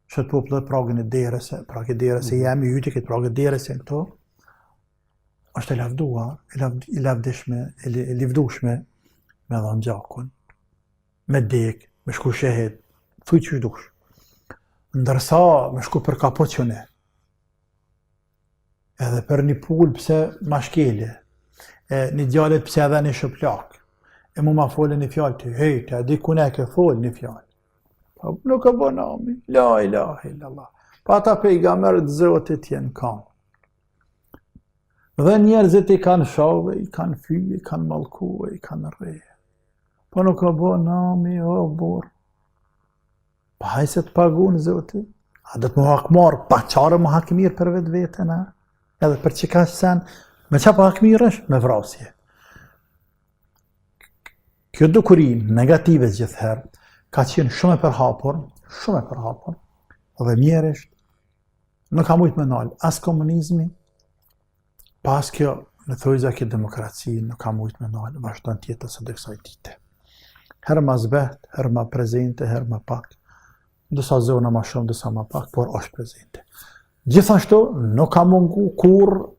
që të popullë pragën e derese, jemi jyti këtë pragën e derese në këto, është e lavduar, e lavdishme, e livdushme me dhanë gjakun, me dek, me shku shehet, thuj që dush. Ndërsa me shku për kapocione, edhe për një pull pëse mashkelje, një djallet pëse edhe një shëplak, e mu ma folë një fjallë të hejtë, a di kune ke folë një fjallë. Pa nuk e bo nami, la ilahe illallah. Pa ata pejgamberët Zotit jenë kam. Dhe njerëzit I kanë shove, I kanë fyje, I kanë malkue, I kanë rreje. Po nuk e bo nami, o burë. Pa hajse të pagun Zotit. A dhe të mu hakmarë, pa qare mu hakmirë për vetë vetën, edhe për që ka sen, me qa pa hakmirë është? Me vrasje. Kjo dukurin negative gjithherë, ka qenë shumë e përhapur, dhe mjeresht, nuk ka mujtë me nalë as komunizmi, pas kjo në thojza këtë demokraci, nuk ka mujtë me nalë, vazhdon tjetës e dhe kësaj dite. Herë ma zbet, herë ma prezente, herë ma pak, dësa zona ma shumë, dësa ma pak, por është prezente. Gjithashtu, nuk ka mungu kur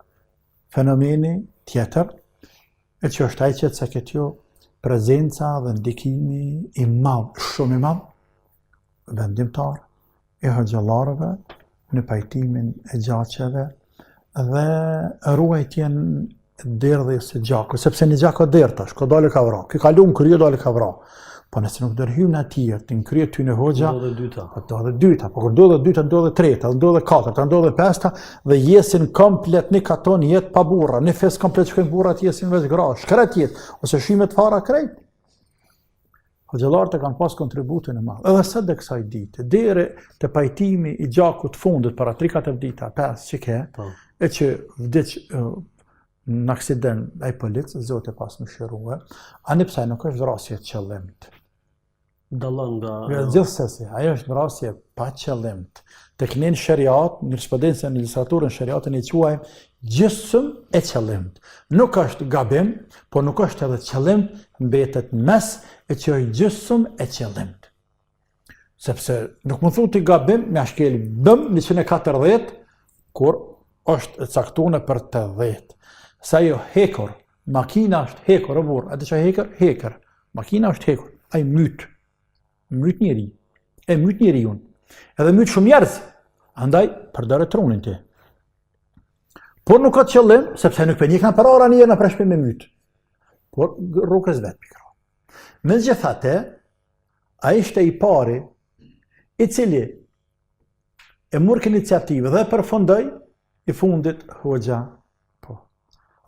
fenomeni tjetër, e që është ajqet se këtë jo, prezenca dhe ndikimi I madh, shumë I madh, vendimtar, I hoxhallarëve në pajtimin e gjaqeve dhe ruajtjen derdhjes së gjakut, sepse një gjak ka derë tash, ka dalë ka vra. Ky kalon krye dalë ka vra. Po nëse nuk dërhyjmë atij të krye ty në hoxha, Do dhe dyta. po do dhe dyta, po kur do dhe dyta, do dhe treta, do dhe katërta, do dhe pesta dhe jesin komplet në katon jetë pa burra, në fes komplet shkojnë burrat jesin veç gra, shkret jetë, ose shimet fara krejt. Hoxhallarët e kanë pas kontributin e madh. Edhe sot dhe kësaj dite, deri te pajtimi i gjakut fundit para 3-4 dita, 5 që ke, e që vdiq në aksident ai polic, Zoti pas më shërua, ani pse nuk është vrasje qëllimt. Dallon nga Gjithsesi, ajo është vrasje pa qëllimt. Tek ne në shariat, në jurisprudencën në legjislaturën shariatën e quajmë gjysmë e qëllimt. Nuk është gabim, por nuk është edhe qëllim, mbetet mes e që është gjysmë e qëllimt. Sepse nuk më thuti gabim, me ashkeli bëm 140, kur është e caktuar për 80. Sa jo hekur, makina është hekur e burr, atë që hekur, hekur. Makina është hekur, ai myt njeri, e myt njeriu. Edhe myt shumë njerëz, andaj përdore trunin ti. Por nuk ka qëllim, sepse nuk për një kanë për ora një në preshpim me myt. Por rrugës vetë pikra. Megjithatë, ai ishte i pari, i cili e murk iniciativë dhe përfundoi i fundit hoxha. Po.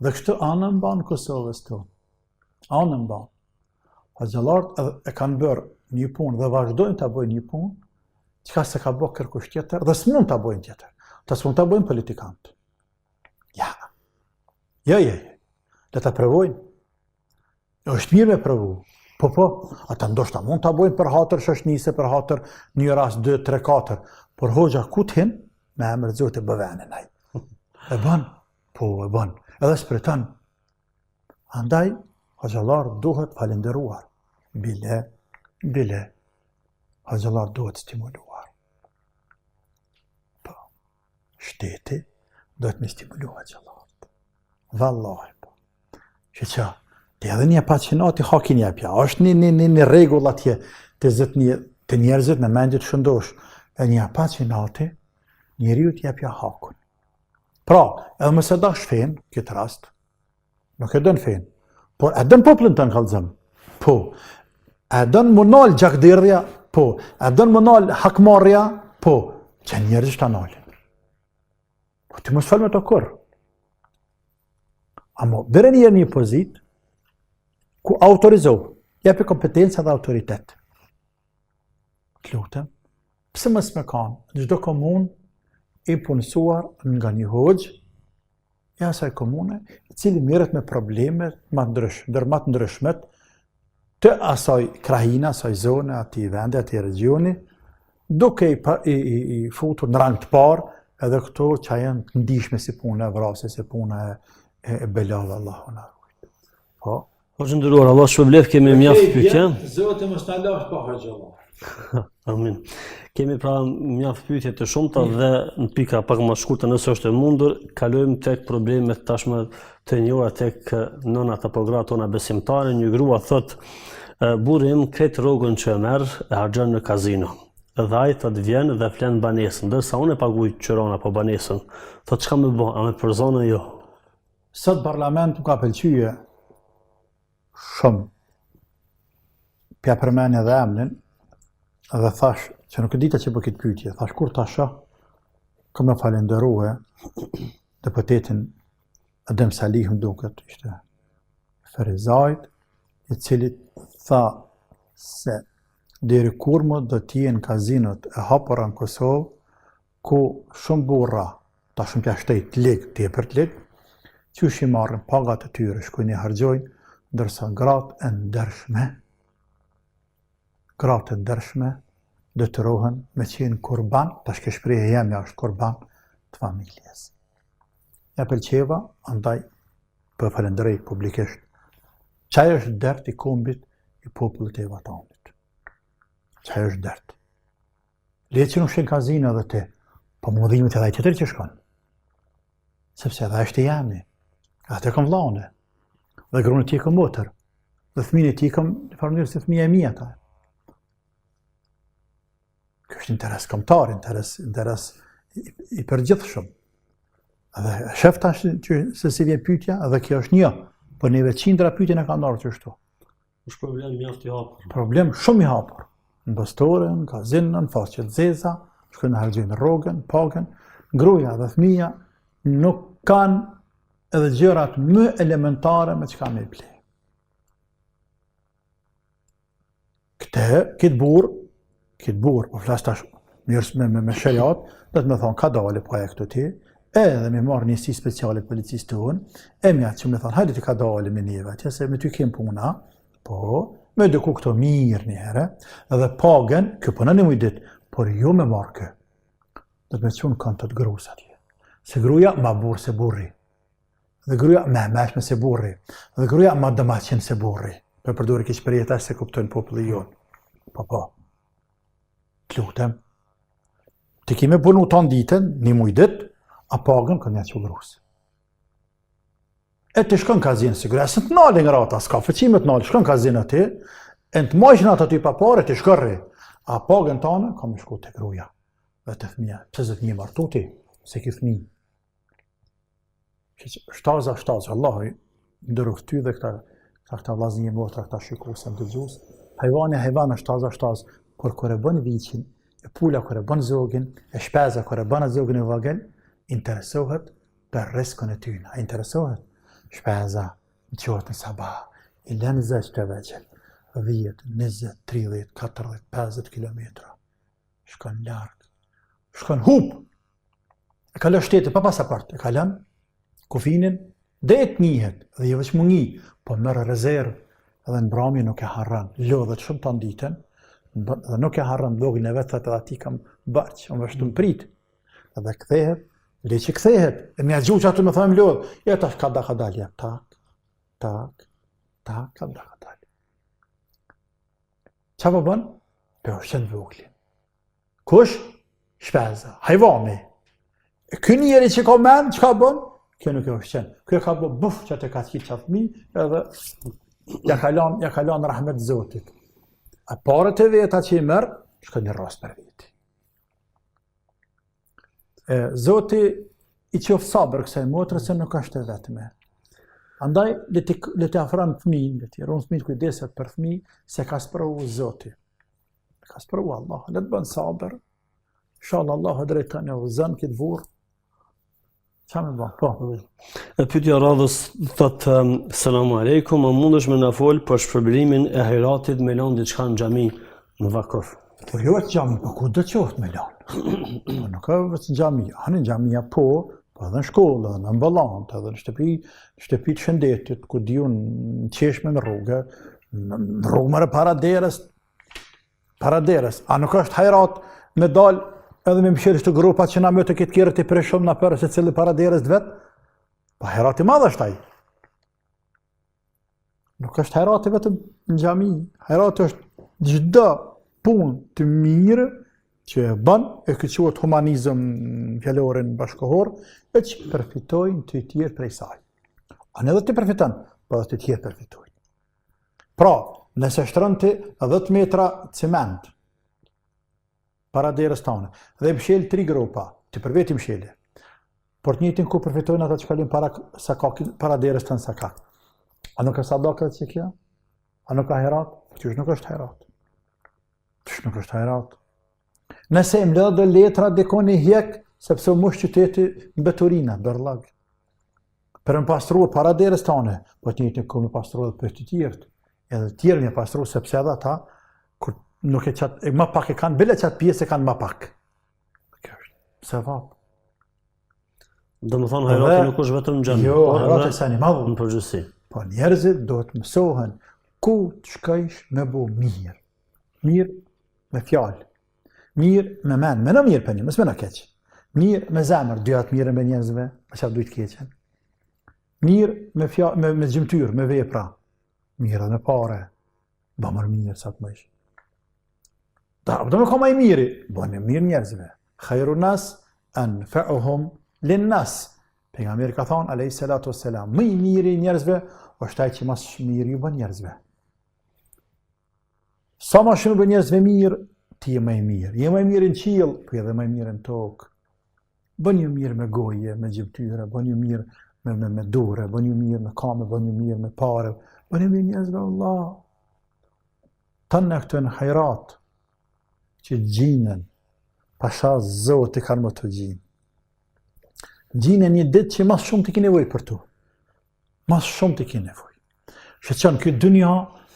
Dhe kështu anën ban Kosovës tonë. Anën ban. Hoxhallarët e kanë bërë një punë dhe vazhdojnë ta bëjnë një punë, çka se ka bërë kërkush tjetër dhe s'mund ta bëjnë tjetër. Ta s'mund ta bëjnë politikantë. Ja. Jo. Le ta provojnë. Është mirë me provu. Po, ata ndoshta mund ta bëjnë për hatër shoqënisë, për hatër një rast 2, 3, 4, por hoxha ku të hin me emër Zotit e bëvenin ai. E bën, po e bën. Edhe spreton. Andaj hoxhallar duhet falendëruar. Bile. Hoxhallar duhet stimuluar. Po. Shteti duhet me stimuluar hoxhallarët. Vallahi po. Që te edhe një pacinati hakin jepja, është një rregull atje të njerëzit me mendje të shëndosh. E një pacinati, njeriu të jepja hakun. Pra, edhe mëse dash fen, këtë rast, nuk e dën fen, por e dën popullin të në kallëzëm. Po, e dën munal gjakderdhja, po, e dën munal hakmarrja, po, që njerëzit të analin. Po, ti mos fal me të kur. Amo, bere një pozit, ku autorizoh, jepi kompetenca dhe autoritet. Të lutem, pse mos me kanë në çdo komunë i punësuar nga një hoxh i asaj komune, i cili merret me probleme më të ndryshmet të asaj krahina, asaj zone, atij vendi, atij regioni, duke i futur në rang të parë edhe këto që janë të ndihshme si puna e vrasjes, si puna e belave, Allahu na ruaj. Po. Hoxhë nderuar, Allah shpërblet, kemi mjaft pyetje. Zoti mos na lash pa hoxhallah. Amin. Kemi pra mjaft pyetje të shumta dhe në pika pak më shkurtë nëse është e mundur, kalojmë tek problemet tashmë të njohura tek nënat apo gratë tona besimtare. Një grua thot, burri im këtë rrogën që e merr e harxhon në kazino. Dhe ai thot vjen dhe flen banesën, ndërsa unë e paguaj qiron apo banesën. Thot çka më bë, a më përzon jo? Sot parlamentu ka pëlqyje shumë. Pja përmenja dhe emnin, dhe thash, që nuk e dita që për këtë pyetje, thash kur tasha, ka me falenderue deputetin Adem Salih më duket, ishte Ferizajt, i cilit tha se deri kur më do t'jenë kazinot e hapura në Kosovë, ku shumë burra, ta shumë pja shtejt lig, tjepër të lig, që shi marrën pagat e tyre, shkojnë i hargjojnë, ndërsa gratë e ndershme detyrohen me qenë kurban, tash ke shprehje jemja është kurban të familjes. Ja pëlqeva, andaj për falenderoj publikisht. Çaj është dert i kombit i popullit e vatanit. Çaj është dert. Le që nuk shën kazino edhe ti, po mundhimit edhe ai tjetër që shkon. Sepse edhe është jemi. Atë kam vllane. Dhe grunë ti kam motër. Dhe fëmijën e ti kam në farë se fëmija e mia ta. Kjo është interes kombëtar, interes i përgjithshëm. Edhe shef tash se si vjen pyetja, edhe kjo është një, po neve qindra pyetje na kanë ardhur kështu. Është problem mjaft i hapur. Problem shumë i hapur. Në bastore, në kazinë, në faqe të zeza, shkojnë harxojnë rrogën, pagën, gruaja dhe fëmia nuk kanë edhe gjërat më elementare me çka me ble. Këtë burr, po flas tash me shariat, do të më thonë ka dalë projekti ti, edhe me marrë njësi speciale policisë tonë, e mjatë që me thonë, hajde ti ka dalë me neve atje, se me ty kem puna, po, me dëku këto mirë njëherë, edhe pagën, kjo puna në mujdit, por jo me marrë kë. Do të me qunë kanë të grus atje. Se gruja ma burë se burri. Dhe gruja me meshme se burri. Dhe gruja ma dëmaqen se burri. Për përduri keq për jetash se kuptojnë populli jonë. Po. Të lutem. Ti kime punu të ditën, një mujdit, a pagën kanë një që grus. E të shkën kazinë, sigurisht, asë të nalë nga rata, s'ka fëqime të nalë, shkën kazinë aty, e në të majshën atë aty pa pare, të shkërri. A pagën tane, kam shku të gruja. Dhe të fëmija, pëse zë të një martu ti, se ki fëmi. Shtaza, Allahi, ndërru ty dhe këta vlazni e motra, këta shikusën të gjusë. Hajvani, shtaza, kur e bën viqin, e pula kur e bën zogin, e shpeza kur e bën zogin e vogël, interesohet për riskën e tyna, interesohet. Shpeza, në qotë në sabah, i lënë zëq të veqel, 10, 20, 30, 40, 50 kilometra. Shkon largë, shkon hup. E kalon shtetë, pa pasaport, e kalon kufinin, dhe e të njihet, dhe jo veç mungi, po mërë rezervë, edhe në brami nuk e harran, lodhet shumë të nditën, dhe nuk e harran login e vetë, dhe ati kam bërqë, më vështu më pritë, edhe kthehet, le që kthehet, e mja gjuq që aty me thëmë lodhë, ja tash ka da ja, tak, ka da. Qa po bën? Për është qenë voglin. Kush? Shpeza, hajvani. Ky njeri që ka men, që ka bën? Kjo nuk e është qenë. Kjo ka bën buf që të ka qitë qatë mi, edhe ja kalan rahmet Zotit. A parët e veta që i mërë, shka një rast për veti. Zoti i qoftë sabër kësaj motre se nuk është e vetme. Andaj, le të afran fëmijin, le të jeron fëmijin kujdeset për fëmij, se ka spravu Zoti. Ka spravu Allah, le të bën sabër. Inshallah Allah drejton e uzën këtë burr. Qa me bën? Po. Pyetja radhës thotë selamu alejkum, a mundesh me na fol për shpërblimin e hajratit me lënë diçka në xhami në Vakuf? Po jo të xhami, po ku do të qoftë me lënë? Po nuk ka vetë xhami, hanë xhamia po edhe në shkollë, edhe në ambulant, edhe në shtëpi të shëndetit, ku diun në qeshme në rrugë mërë para derës. A nuk është hajrat me dal edhe me mëshirë të grupat që na më të këtë kjerët i preshëm na përë se cili para derës të vetë? Pa hajrat i madh është ai. Nuk është hajrat i vetëm në xhami, hajrat është çdo punë të mirë që e bën, e këtë quhet humanizëm fjallorin bashkohor, e që përfitojnë të tjerë prej saj. Anë edhe të përfiton, po edhe të tjerë përfitojnë. Pra, nëse shtron ti 10 metra cement para derës tane, dhe mshel 3 gropa, ti për veti mshele, por të njëjtin ku përfitojnë ata që kalojnë para derës tane sakak. A nuk është sadaka që kjo? A nuk ka herat? Qysh nuk është herat? Nëse im lë dhe letra dikon i hjek, sepse u mush qyteti në beturina, bërlag. Për më pastruar para derës tane, po të njëjtin ku më pastruar për të tjerët. Edhe të tjerë më pastruar, sepse edhe ata, kur nuk e qatë, ma pak e kanë, bile qatë pjesë e kanë ma pak. Kjo është, se vap. Do më thonë hajrati nuk është vetëm në xhami. Jo, hajrati se një madhu. Në përgjithësi. Po njerëzit do të mësohen ku të shkojsh me bu mirë. Mirë me fjalë. Mirë me men, me në mirë për një, mësë me në keqë. Mirë me zemër, dyat mirë me njerëzve, me qatë dujtë keqen. Mirë me gjymtyr, me vepra. Mirë dhe me pare. Ba mërë mirë, sa të mëjsh. Do me ka ma i miri, bënë mirë njerëzve. Khajru nas, anfa'uhum lin nas. Pejgamberi ka thonë, alayhi salatu wassalam, më i miri njerëzve, është ai që mas mirë ju bën njerëzve. Sa ma shumë bën njerëzve mirë, ti je më i mirë. Je më i mirë në qiell, po edhe më i mirë në tokë. bën ju mirë me goje, me gjymtyre, bën ju mirë me dure, bën ju mirë me kame, bën ju mirë me pare, bën ju mirë njerëzve Allah. Tënë këtu në hajrat, që gjinën, pasha Zoti kanë më të gjinë. Gjinën një ditë që mas shumë të ki nevoj për tu. Mas shumë të ki nevoj. Që qënë këtë dynja,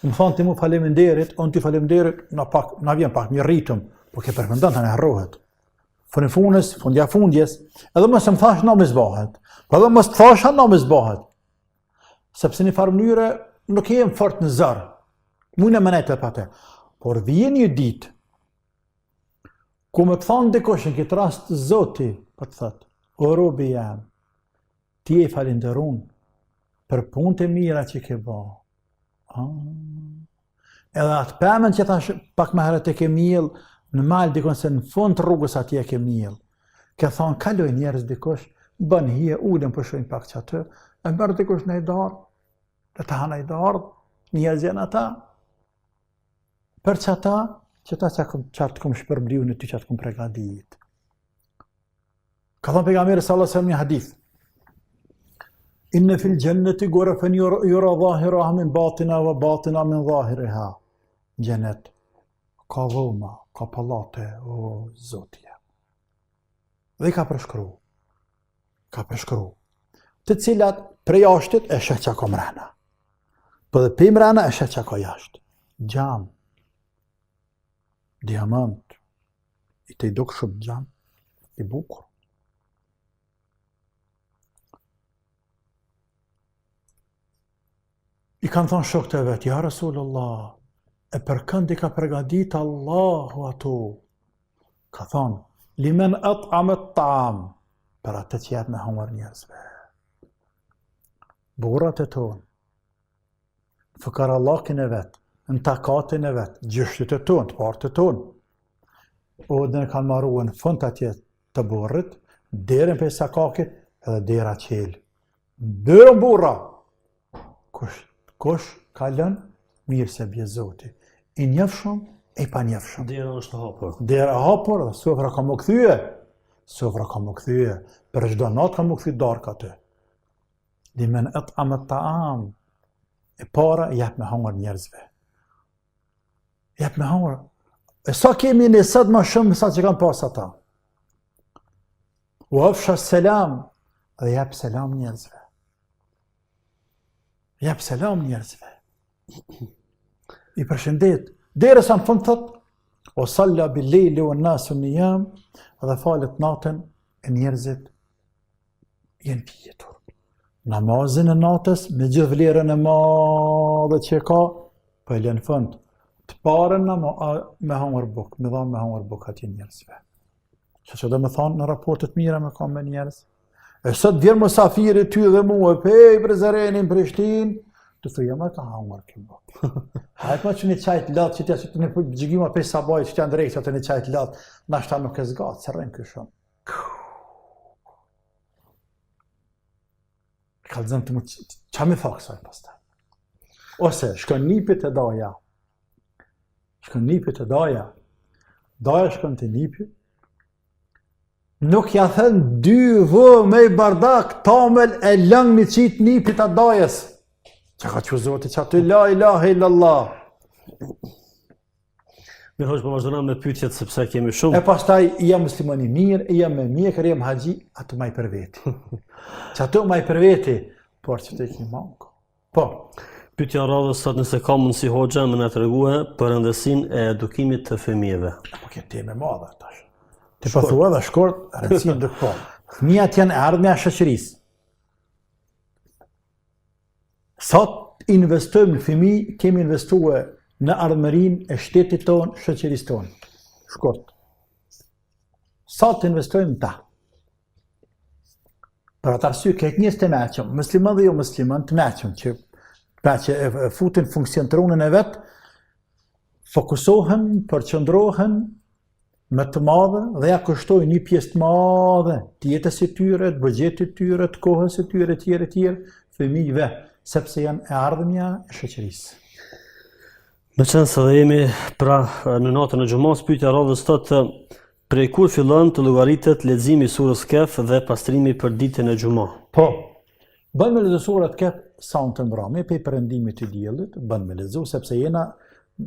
më thonë të mu faleminderit, unë të faleminderit, na vjen pak, mi rritëm, po ke përmëndën të në harrohet. Fënë funës, fundja fundjes, edhe mësë më thash na me zbahet, po edhe mësë të thasha na me zbahet. Sepse një farë mënyre nuk jem fort në zërë, mujnë e menetet për te. Por vjen një ditë, ku me të thonë dikush në këtë rast Zoti, për të thëtë, o robi jam, ti e falenderun për punët e mira që ke ba. Edhe atë pëmën që thash pak më herët e ke miell, në malë dikon se në fund rrugës atje ke miell. Ke thonë, kaloj njerëz dikush, bën hije, ullën për shojnë pak që atë, e mërë dikush në i darë, dhe ta hana i darë, njerëz janë ata, për që ata, që ta që të kom shpërbliu në ty që të kom pregadit. Ka thonë pejgamberi sallallahu alaihi wasallam një hadith, inne fil gjenneti gorefen jura dhahira min batina vë batina min dhahiriha. Gjennet, ka dhoma, ka pallate, o Zotje. Dhe ka përshkru. Të cilat prej jashtit e sheh që ka mrena. Po dhe pe mrena e sheh që ka jashtë. Gjam, diamant, i te i duk shumë gjam, i bukur. I kanë thonë shokët e vetë, ja Rasulullah, e për kënd i ka përgadit Allahu ato. Ka thonë, limen at'amet ta'am, për atë që jetë me hongër njerëzve. Burrat e tonë, fëkarallakin e vetë, në takatin e vetë, gjyshtit e tonë, të partë e tonë. O dhe në kanë marru në fund atje të burrit, derën për sakakit edhe dera qelë. Derën burra! Kush ka lënë, mirë se bje Zoti. I njëfshëm, e pa njëfshëm. Dera është hapur. Dera hapur, dhe sofra ka më këthyje. Sofra ka më këthyje. Për çdo natë ka më këthy darka të. Limen at'amet ta'am. E para, jep me hangër njerëzve. Jep me hangër. E sa kemi në sot më shumë sa që kanë pas ata. U afsha selam, dhe jep selam njerëzve. Jep selam njerëzve. I përshëndet. Derisa në fund thot, o salla bil lejli o nasu nijam, dhe falet natën e njerëzit jenë pjetur. Namazin e natës, me gjithë vlerën e madhe që ka, po e lënë fund. Të parën me hangër buk, me dhanë me hangër buk ati njerëzve. Që dhe me thanë në raportet mira me kam me njerëz. E sot vjerë mësafiri ty dhe mua, pej Brezarenin, Prishtin, të thuja ma ka hangër kjo buk. Hajtë ma që një qajt latë, që të një gjigima pej sabaj, që të janë drejtë, që të një qajt latë, nashta nuk e zgatë, se rënë këshon. Ka të zëmë të më qa mi thakë saj pas taj. Ose, shkën nipit e daja. Daja shkën të nipit. Nuk ja thënë dy vë me i bardak, tamel e lëng mi qitë nipit a dajes. Që ka që Zoti që aty la ilahe illallah. Mirë hoqë, po vazhdojna me pyetjet sepse kemi shumë. E pastaj jam muslimani mirë, jam me mjekër, jam haxhi, atë maj për veti. Që ato maj për veti, por që të iki manko. Po. Pyetja radhës sot nëse ka mundësi hoxha më na tregue për rëndësinë e edukimit të fëmijëve. Po kjo temë madhe tash. Ti po thua dhe shkurt, rëndësinë do po. Fëmijët janë ardhmja e shoqërisë. Sot investojmë në fëmijë, kemi investuar në ardhmërinë e shtetit tonë, shoqërisë tonë. Shkurt. Sot investojmë ta. Për atë arsye këtë njerëz të meqëm, musliman dhe jo musliman të meqëm, që e futin funksiontrunën e vetë, fokusohen, përqëndrohen, me të madhe dhe ja kushtojnë një pjesë të madhe të jetës së tyre, të buxhetit të tyre, të kohës së tyre, tjerë, fëmijëve, sepse janë e ardhmja e shoqërisë. Me qenë se dhe jemi pra në natën e xumës, pyetja radhës thotë Prej kur fillon të llogaritet leximi i surës Kehf dhe pastrimi për ditën e Xhumë? Po, bën me lexu surat Kehf sonte mbrëmje pe perëndimit të diellit, bën me lexu sepse jena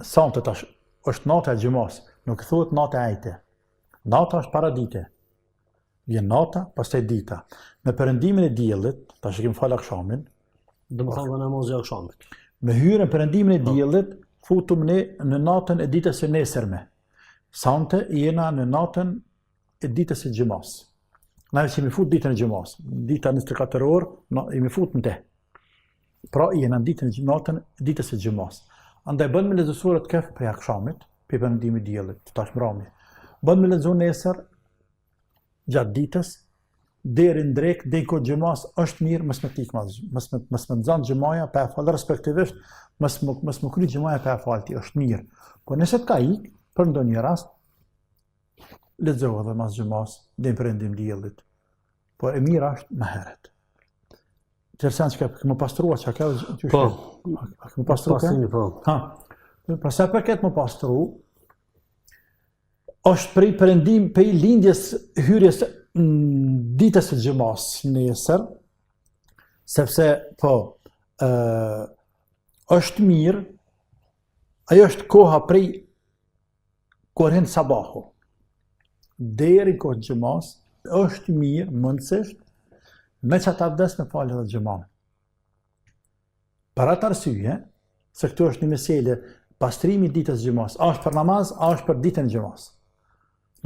sonte tash është nata e Xhumës, nuk thuhet nata e ajte. Nata është para dite. Vjen nata, pastaj dita. Me perëndimin e diellit, tash kemi fal akshamin, Domethënë nga namazi i akşamit. me hyrën perëndimin e diellit, futum ne në natën e ditës së nesërme. Sonte jena në natën e ditës së Xhumës. Na jemi fut ditën e Xhumës. Dita 24 orë, jemi fut në te. Pra jena në ditën e natën e ditës së Xhumës. Andaj bën me lexu surat Kehf për akşamit, për perëndimin e diellit, tash mbrëmje. Bën me lexu nesër gjatë ditës deri në drek, deri kur Xhumës është mirë, mos me tik mos me nxan Xhumaja pa fal respektivisht, mos më kry Xhumaja pa falti, është mirë. Po nëse të ka ik për ndonjë rast lexo edhe mas Xhumës deri në perëndim diellit. Po e mira është më herët. Tërsan që më pastrua që ka Po. Më pastrua Po. Ha. Për sa përket më pastru, është prej perëndim prej lindjes hyrjes ditës së Xhumës nesër, sepse po është mirë, ajo është koha prej kur hen sabahu deri kur Xhumës, është mirë mundësisht me çat abdes me falë edhe Xhumën. Për atë arsye, se këtu është një meselë pastrimi i ditës së Xhumës, a është për namaz, a është për ditën e Xhumës.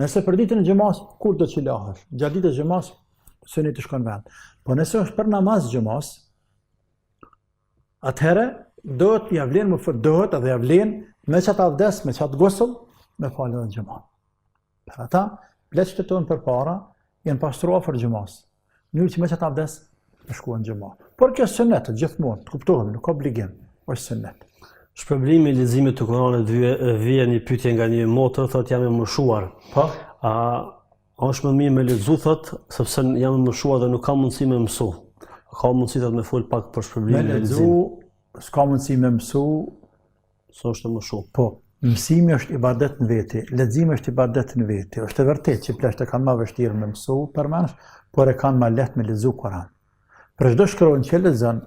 Nëse për ditën e Xhumës, kur do të lahesh? Gjatë ditës së Xhumës, syni të shkon vend. Po nëse është për namaz Xhumës, atëherë do të ja vlen edhe ja vlen me çat avdes, me çat gusl, me falë edhe Xhumën. Për ata, pleqët tonë përpara janë pastruar për Xhumës. Në që me çat avdes, me shkuan Xhumë. Por kjo është sunet, gjithmonë, të kuptohemi, nuk ka obligim, është sunet. Shpërblimi i leximit të Kuranit vjen një pyetje nga një motër, thotë jam e moshuar. Po? A është më mirë me lexu thotë, sepse jam e moshuar dhe nuk kam mundësi me mësu. Ka mundësi të më fol pak për shpërblimin e leximit? Me lexu, s'ka mundësi me mësu. S'është e moshu. Po, mësimi është ibadet në veti, leximi është ibadet në veti. Është e vërtetë që pleqët kanë më vështirë me mësu përmensh, por e kanë më lehtë me lexu Kur'an. Për çdo shkronjë që lexon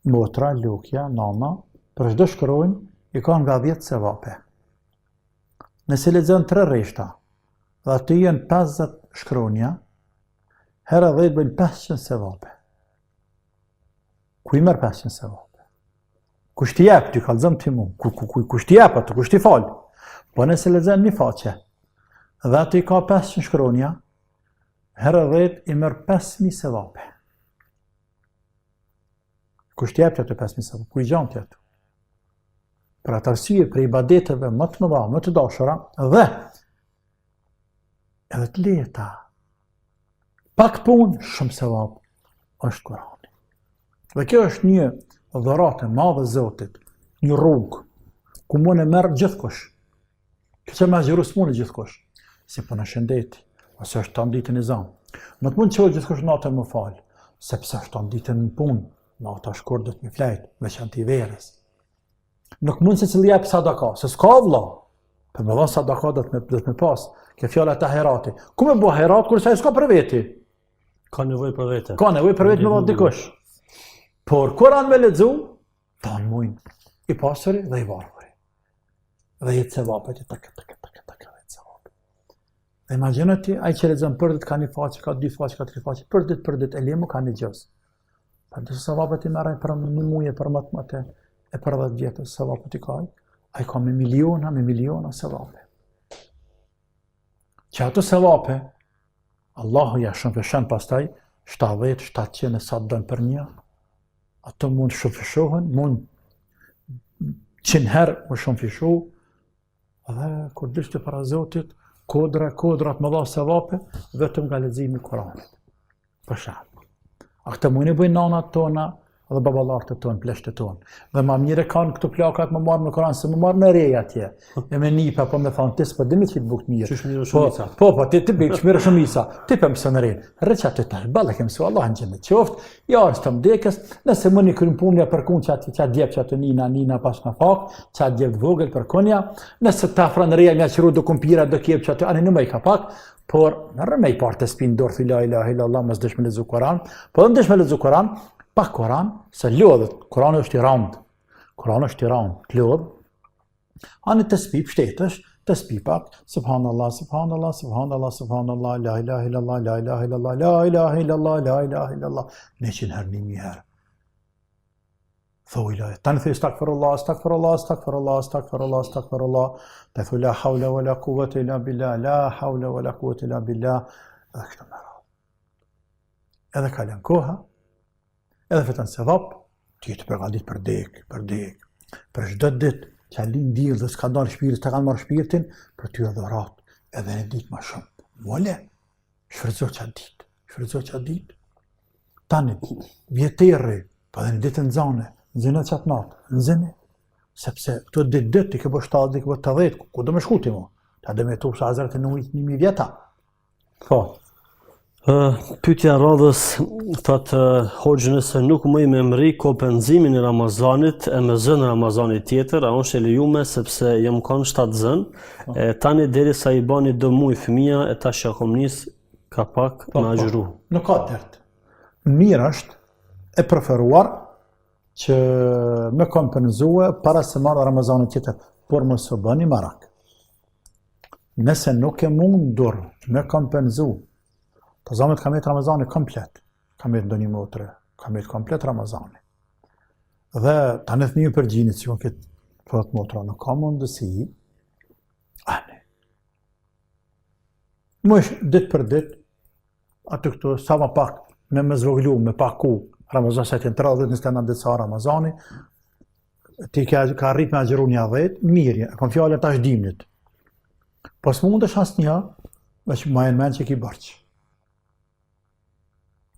motra, lukja, nana, për çdo shkronjë i ka nga 10 sevape. Nëse lexon 3 rreshta, dhe aty janë 50 shkronja, herë 10 bën 500 sevape. Ku i merr 500 sevape? Kush t'i jep, ty kallëzëm ti mu, kush t'i jep atë, kush t'i fal. Po nëse lexon një faqe, dhe aty ka 500 shkronja, herë 10 i merr 5000 sevape. Kush t'i jep atë 5000 sevape? Ku i gjan ti atë? Për atë arsye, për ibadeteve më të mëdha, më të dashura, dhe edhe të lehta, pak punë, shumë sevap, është Kurani. Dhe kjo është një dhuratë e madhe Zotit, një rrugë, ku mund e merr gjithkush. Kjo që me agjeru s'mund e gjithkush, si për në shëndeti, ose është të ditën e zanë. Më të mund që gjithkush natën më falë, sepse është të ditën në punë, nata shkur do të mi flejtë, veçanti verës. Nuk mund se cili jep sadaka, se s'ka vlla. Për me dha sadaka do të me pas. Kjo fjala e herati. Ku me bëj herat kur sa s'ka për veti? Ka nevojë për vete. Ka nevojë për veti me dha dikush. Por Kur'an me lexu, tan mujnë i pasuri dhe i varfëri. Dhe jetë sevapet i tak vetë sevapet. Dhe imagjino ti ai që lexon për ditë ka një faqe, ka 2 faqe, ka 3 faqe, për ditë e lemu ka një gjës. Për të sevapet i merren për një muaj për më e për 10 vjetë sevapet i kaj, a i ka me miliona sevape. Që ato sevape, Allahu ja shënfeshen pastaj, 70-700 sa të dënë për një, ato mund shënfeshohen, mund 100 herë më shënfeshu, dhe kur dishte para Zotit, kodrat më dha sevape, vetëm nga leximi i Kuranit. Për shembull. A këtë mund i bëjnë nanat tona, dhe baballarët e tonë, pleshtë e tonë. Dhe ma mire kanë këto plakat më marrë në Koran, se më marrë me reja atje. E me nipa, po me thonë, ti s'po dimi që të bukë mirë. Qysh mirë shumica. Po, ti mirë shumica. Ti për mësë në rejnë. Rëqa të tash, balla ke mësu, Allah në gjenë qoftë, jarës të mdekës, nëse më një krymë punja për kun që djep që atë nina pas në fakë, që atë djep vogël për kunja, nëse të afra në reja mja qëru do kumpira, do kjep që atë, anë në me i ka pak, por në rëmej partë të spinë dorë, thila ilaha illallah, mësë dëshme lezu Koran, po dhe dëshme lezu Koran, pa Koran, se lodhët, Koran është i raund, Koran është i raund, lodhë, anë të spi pështetësh, të spi pak, subhanallah, subhanallah, subhanallah, subhanallah, la ilaha illallah, la ilaha illallah, la ilaha illallah, la ilaha illallah, 100 herë, 1000 herë. Thoj ilahe, ta në thë stakfirullah, stakfirullah, stakfirullah, stakfirullah, stakfirullah, të thë la hawla wa la quwwata illa billah, la hawla wa la quwwata illa billah, edhe këtë më radhë. Edhe kalen koha, edhe fëtën se dhap, ti të përgatit për dek, për çdo ditë, që alin dilë dhe s'ka dalë shpirët, të kanë marrë shpirtin, për ty edhe ratë, edhe në ditë ma shumë. Mole, shfrytëzo që atë ditë, tani, vjeterri, pa dhe në ditë në zane, në zinë qatë natë, në zinë, sepse këto ditë ti ke bo 7, ke bo 80, ku do me shku ti mo? Ta dhe me tu sa Hazret e Nuhit 1000 vjeta. Po. Pyetja radhës thotë hoxhë, nëse nuk më i me mri ko penzimin e Ramazanit e me zënë Ramazanit tjetër, a është e lejume sepse jam kanë 7 zënë, tani deri sa i bani do muj fëmija e ta shakomnis ka pak me agjëru. Nuk ka dert. Mirë është e preferuar që me kompenzue para se marrë Ramazanit tjetër, por mos u bëni marak. Nëse nuk e mundur me kompenzu, të zamët ka metë Ramazani komplet, ka metë do një motre, ka metë komplet Ramazani. Dhe ta në thënjë për gjinit, që këtë përët motra, nuk ka mundësi, ane. Mësh, ditë për ditë, atë këtu, sa ma pak, me zvoglu, me paku, Ramazan se të në 30-29 ditë sa Ramazani, ti ka rrit me agjeru një 10, mirë, e kom fjallën tash dimnit. Po së mund është asë një, veç ma e në menë që ki bërqë.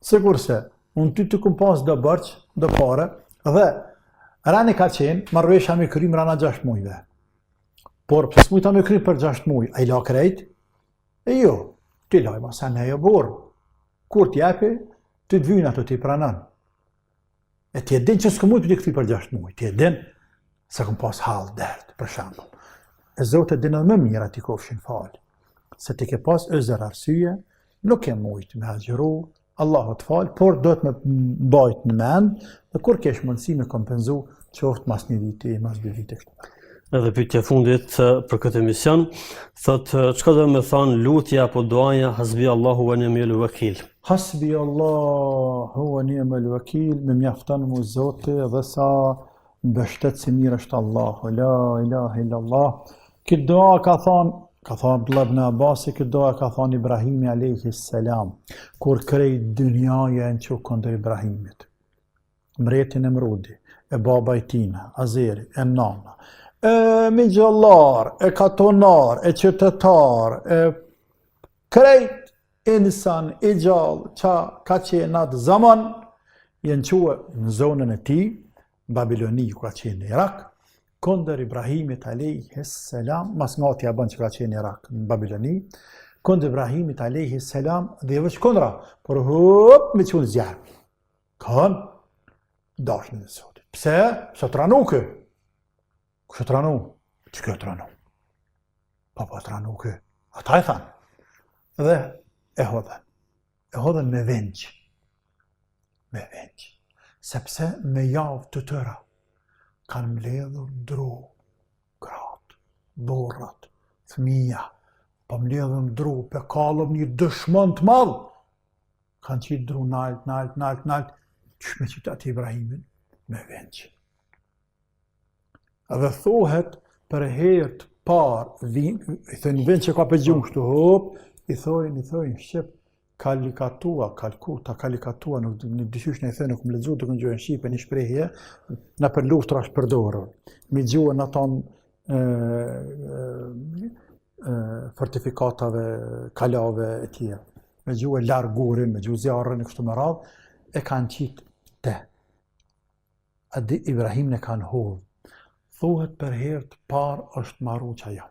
Sigur se, unë ty të këm pas dhe bërqë, dhe pare, dhe rani ka qenë, marrëvesha me krym rana 6 mujve. Por, pësë mujta me krym për 6 muj, a i la krejt? E jo, ti laj ma sa ne jo borë. Kur t'jepi, ti t'vynë ato ti pranan. E ti e din që s'kë mujt për t'i këthi për 6 muj, ti e din se këm pas halë dertë, për shambull. E zote din edhe më mirë ati kofshin falë. Se ti ke pas ëzër arsyje, nuk e mujt me agjeru, Allahu të falë, por do të me bajt në mend, dhe kur kesh mundësi me kompenzu qoftë mas 1 viti, mas 2 vite kështë. Edhe pyetja fundit për këtë emision, thotë çka do me thonë lutja apo duaja hasbi Allahu wa ni'mal wakil. Hasbi Allahu wa ni'mal wakil, me mjafton mu Zoti dhe sa mbështet si mirë është Allahu, la ilaha illallah. Këtë dua ka thonë Abdullah ibn Abbasi, këtë dua ka thonë Ibrahimi alayhi salam, kur krejt dynjaja në që kondër Ibrahimit. Mreti Nemrudi, e baba i tina, Azeri, e nana, e migjallar, e katonar, e qytetar, e krejt insan, i gjallë, që ka qenë atë zaman, jenë quë në zonën e ti, Babiloni, ku ka qenë në Irak, kondër Ibrahimit alayhi salam, mas ngati bën që ka qenë në Irak, në Babiloni, kondër Ibrahimit alayhi salam, dhe vëç kondra, por hop, me qënë zjarë. Kanë, dashnë në Zotit. Pse? Pse të ranu kë? Kështë të ranu? Që këtë të ranu? Pa të ranu kë? Ata e thanë. Dhe e hodhen. E hodhen me vengjë. Me vengjë. Sepse me javë të tëra kanë mbledhur dru, gratë, borrat, fëmija, pa mbledhur dru, pe kallëm një dëshmën të madhë. Kanë qitë dru nalt, që me qitë ati Ibrahimin, me vengjë. Edhe thohet për herët parë, i thënë vend që ka për gjumë kështu hop, i thojnë Shqip, kalikatua, nuk dyshysh në i thënë, nuk më ledzu të kënë gjojnë Shqipe, një shprehje, në për luftra është përdorur. Mi gjuhë në tonë fortifikatave, kalave e tjerë. Me gjuhë largurin, me gjuhë zjarën e kështu më radhë, e kanë qitë te. Adi Ibrahim në kanë hodhë. Thuhet për herë të parë është marru qaja.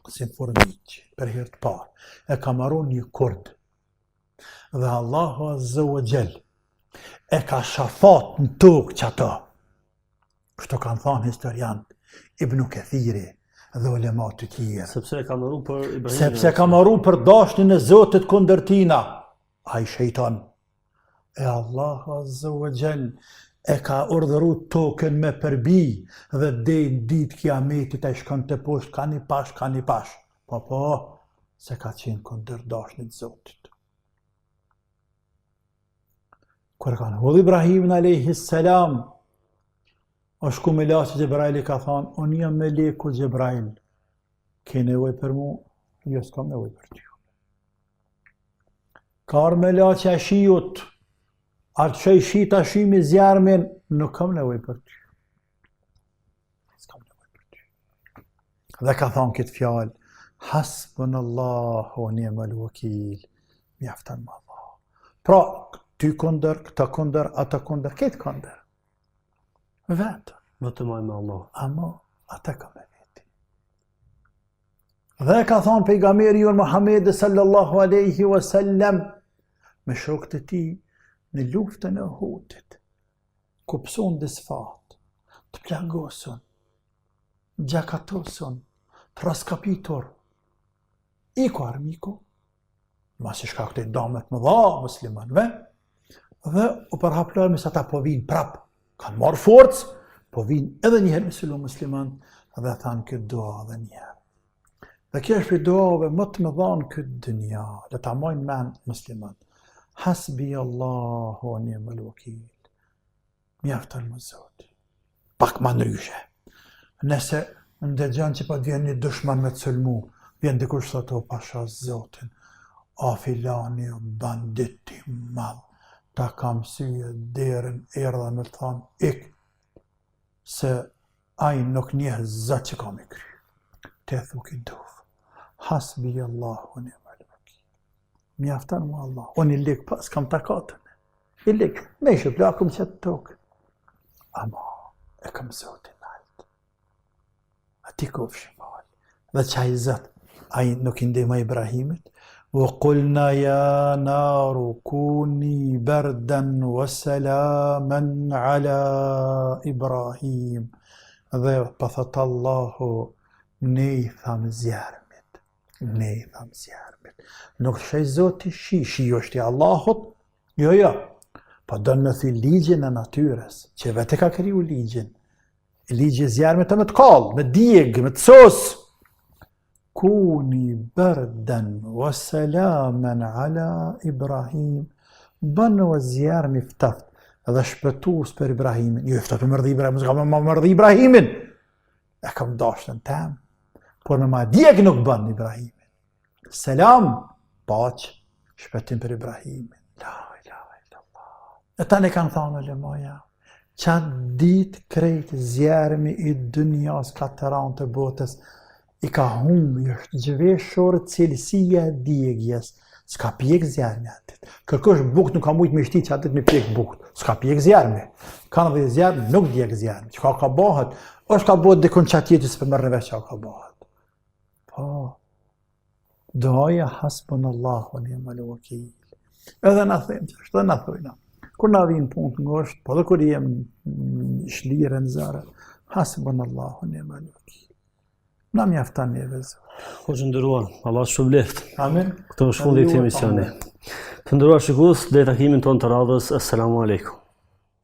Si në formiq, për herë të parë. E ka marru një kurd. Dhe Allahu Azza wa Jall e ka shafat në tokë që ato. Kështu kanë thonë historianë, Ibn Kathiri dhe ulemat të tjerë. Sepse e ka marru për Ibrahim. Sepse ka marru për dashnin e Zotit kundër tina. Ai shejtan. E Allahu Azza wa Jall e ka urdhëru tokën me përbi dhe dejnë ditë kiametit e shkon të poshtë, ka një pash. Po, se ka qenë kundër dashnit Zotit. Kër kanë hodhë Ibrahimin a.s. është ku me lasë Gjebraili ka thonë, unë jam me leku Gjebrail, ke nevoj për mu? Jo, s'kam nevoj për ty. Ka arë me lasë a shiut, atë që i shi të shimi zjarmin, nuk kam nevoj për ty. S'kam nevoj për ty. Dhe ka thonë këtë fjallë, hasbunallahu wa ni'mal wakil, mjaftan më Allah. Pra, ty kunder, këta kunder, ata kunder, këtë kunder. Vetë. Vetëm ai me Allah. Ama, ata ka me veti. Dhe ka thonë pejgamberi jon Muhamedi sallallahu alaihi wasallam me shokët e tij në luftën e Uhudit, ku pëson disfat, të plagosën, gjakatosën, të raskapitur, iko armiku, masi shka këte damet më dha muslimanve, dhe u përhaplarmi sa ta po vinë prap, kanë marrë forcë, po vinë edhe njëherë musliman, dhe thanë këtë dua dhe njëherë. Dhe kjo është për duave më të më dhanë këtë dënja, dhe ta mojnë men musliman. Hasbi Allahu wa ni'mal wakil. Mjafton më Zoti. Pak më ndryshe. Nëse ndëgjon që po vjen një dushman me të sulmu, vjen dikush thotë o pasha Zotin, a filani banditi madh, ta kam syje derën erdha me të thonë ik, se ai nuk njeh zot që kam i kry. Te thuki duf. Hasbi Allahu wa ni'mal wakil. Mjafton mu Allah. Unë i lik pas kam takatën. I lik, me ishë plakum që të tokë. Ama, e kam Zotin altë. A ti kofshë falë. Dhe qaj zëtë, a i nuk i ndihma Ibrahimit. وقلنا يا نار كوني بردا وسلاما على إبراهيم. Dhe pëthët Allahu, ne i thamë zjarmit. Nuk shaj Zoti shi është i Allahut, jo. Po dënë me thi ligjin e natyres, që vete ka kriju ligjin. Ligji i zjarmit e me të kallë, me djegë, me të sosë. Kuni berden wa salaman ala Ibrahim. Bënë o zjarmi ftaft dhe shpëtus për Ibrahimin. Jo, ftaft për mërdhi Ibrahimin, s'ka më mërdhi Ibrahimin. E kam dashtën tem, por me ma djeg nuk bënë Ibrahimin. Selam, paq, shpëtim për Ibrahimin. La ilaha illallah. E tani kanë thonë ulemoja, qatë ditë krejt zjarmi i dënjas katëran të botës, i ka humbë, është gjveshorë cilësia e djegjes, s'ka pjek zjarmi atit. Kërkosh bukt nuk ka mujtë me shti që atit me pjek bukt, s'ka pjek zjarmi. Kanë dhe zjarmi, nuk djek zjarmi, që ka bëhet, është ka bëhet dikon qatë jetës për mërë në veç që ka bëhet. Po, doja hasbun Allahu wa ni'mal wakil. Edhe na them që është, edhe na thojna. Kur na vinë punë të ngosht, po dhe kur jem shlire në zare, hasbun Allahu wa ni'mal wakil. Na mjaftan neve Zot. Hoxhë nderuar, Allah shpëlbeft. Amin. Këtë është fundi i këtij misioni. Të nderuar shikues, deri takimin tonë të radhës, asalamu alaikum.